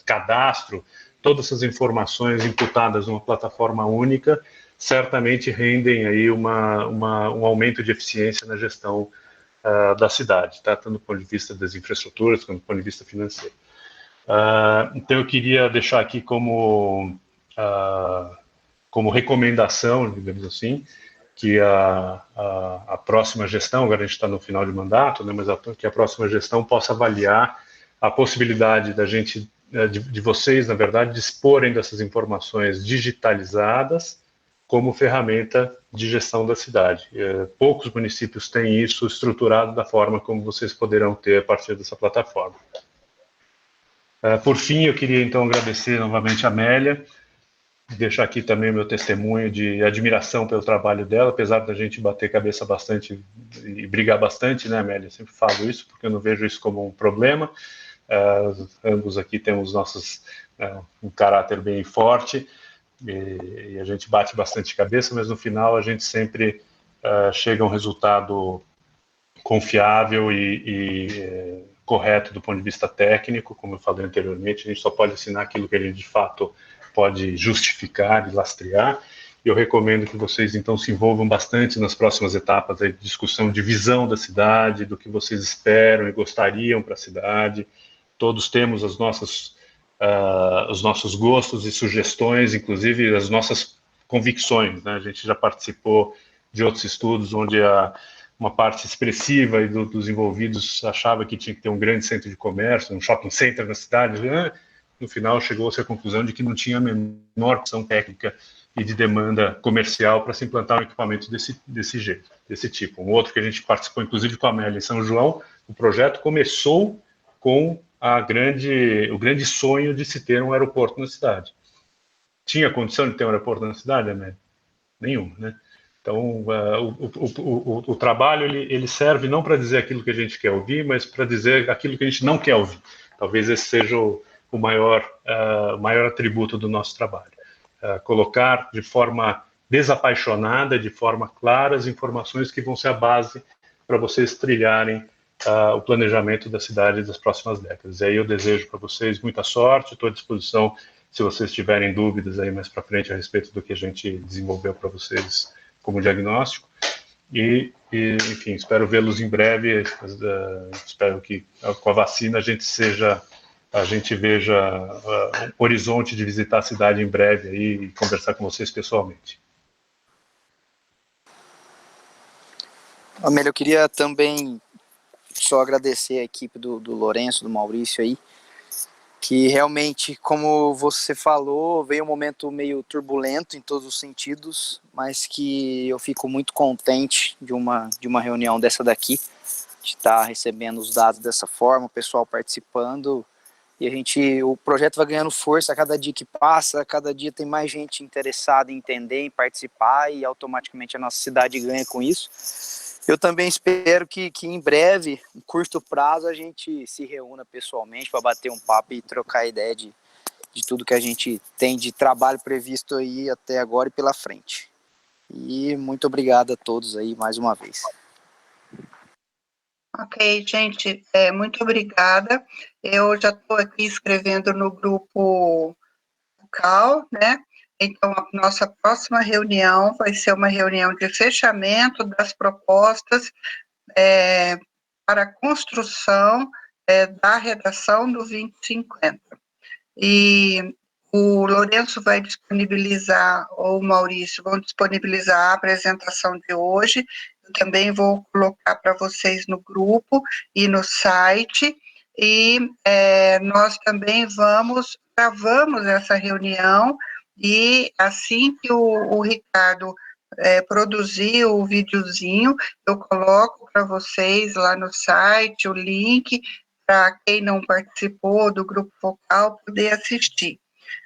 cadastro, todas essas informações imputadas numa plataforma única, certamente rendem aí um aumento de eficiência na gestão da cidade, tá? Tanto do ponto de vista das infraestruturas, quanto do ponto de vista financeiro. Então, eu queria deixar aqui como recomendação, digamos assim, que a próxima gestão, agora a gente está no final de mandato, né, mas que a próxima gestão possa avaliar a possibilidade da gente, de vocês, na verdade, disporem dessas informações digitalizadas como ferramenta de gestão da cidade. Poucos municípios têm isso estruturado da forma como vocês poderão ter a partir dessa plataforma. Por fim, eu queria, então, agradecer novamente a Amélia, deixar aqui também meu testemunho de admiração pelo trabalho dela, apesar da gente bater cabeça bastante e brigar bastante, né, Amélia? Eu sempre falo isso, porque eu não vejo isso como um problema. Ambos aqui temos um caráter bem forte, e a gente bate bastante cabeça, mas no final a gente sempre chega a um resultado confiável e correto do ponto de vista técnico. Como eu falei anteriormente, a gente só pode assinar aquilo que a gente de fato pode justificar e lastrear. Eu recomendo que vocês então se envolvam bastante nas próximas etapas de discussão de visão da cidade, do que vocês esperam e gostariam para a cidade. Todos temos os nossos gostos e sugestões, inclusive as nossas convicções, né? A gente já participou de outros estudos onde uma parte expressiva dos envolvidos achava que tinha que ter um grande centro de comércio, um shopping center na cidade. No final, chegou-se à conclusão de que não tinha a menor opção técnica e de demanda comercial para se implantar um equipamento desse jeito, desse tipo. Um outro que a gente participou, inclusive com a Amélia em São João, o projeto começou com o grande sonho de se ter um aeroporto na cidade. Tinha condição de ter um aeroporto na cidade, Amélia? Nenhuma, né? Então, o trabalho ele serve não para dizer aquilo que a gente quer ouvir, mas para dizer aquilo que a gente não quer ouvir. Talvez esse seja o maior atributo do nosso trabalho. Colocar de forma desapaixonada, de forma clara, as informações que vão ser a base para vocês trilharem o planejamento da cidade das próximas décadas. E aí eu desejo para vocês muita sorte, estou à disposição se vocês tiverem dúvidas aí mais para frente a respeito do que a gente desenvolveu para vocês como diagnóstico. Enfim, espero vê-los em breve. Espero que com a vacina a gente veja um horizonte de visitar a cidade em breve aí e conversar com vocês pessoalmente. Amélia, eu queria também só agradecer a equipe do Lourenço, do Maurício aí, que realmente, como você falou, veio um momento meio turbulento em todos os sentidos, mas que eu fico muito contente de uma reunião dessa daqui, de estar recebendo os dados dessa forma, o pessoal participando, e o projeto vai ganhando força a cada dia que passa, a cada dia tem mais gente interessada em entender, em participar, e automaticamente a nossa cidade ganha com isso. Eu também espero que em breve, em curto prazo, a gente se reúna pessoalmente para bater um papo e trocar ideia de tudo que a gente tem de trabalho previsto aí até agora e pela frente. E muito obrigado a todos aí mais uma vez. Ok, gente, muito obrigada. Eu já estou aqui escrevendo no grupo local, né? Então, a nossa próxima reunião vai ser uma reunião de fechamento das propostas para a construção da redação do 2050. E o Lourenço vai disponibilizar, ou o Maurício, vão disponibilizar a apresentação de hoje. Eu também vou colocar para vocês no grupo e no site. E nós também gravamos essa reunião, e assim que o Ricardo produzir o videozinho, eu coloco para vocês lá no site o link para quem não participou do grupo focal poder assistir.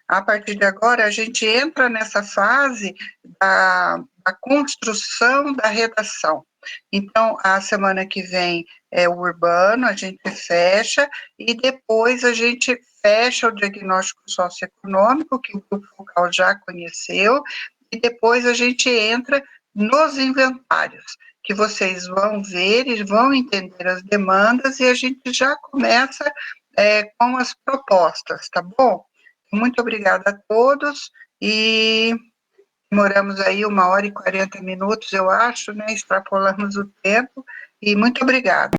A partir de agora, a gente entra nessa fase da construção da redação. Então, a semana que vem é o urbano, a gente fecha, e depois a gente fecha o diagnóstico socioeconômico, que o grupo focal já conheceu, e depois a gente entra nos inventários, que vocês vão ver e vão entender as demandas, e a gente já começa com as propostas, tá bom? Muito obrigada a todos, e demoramos aí 1h40, eu acho, né, extrapolamos o tempo, e muito obrigada.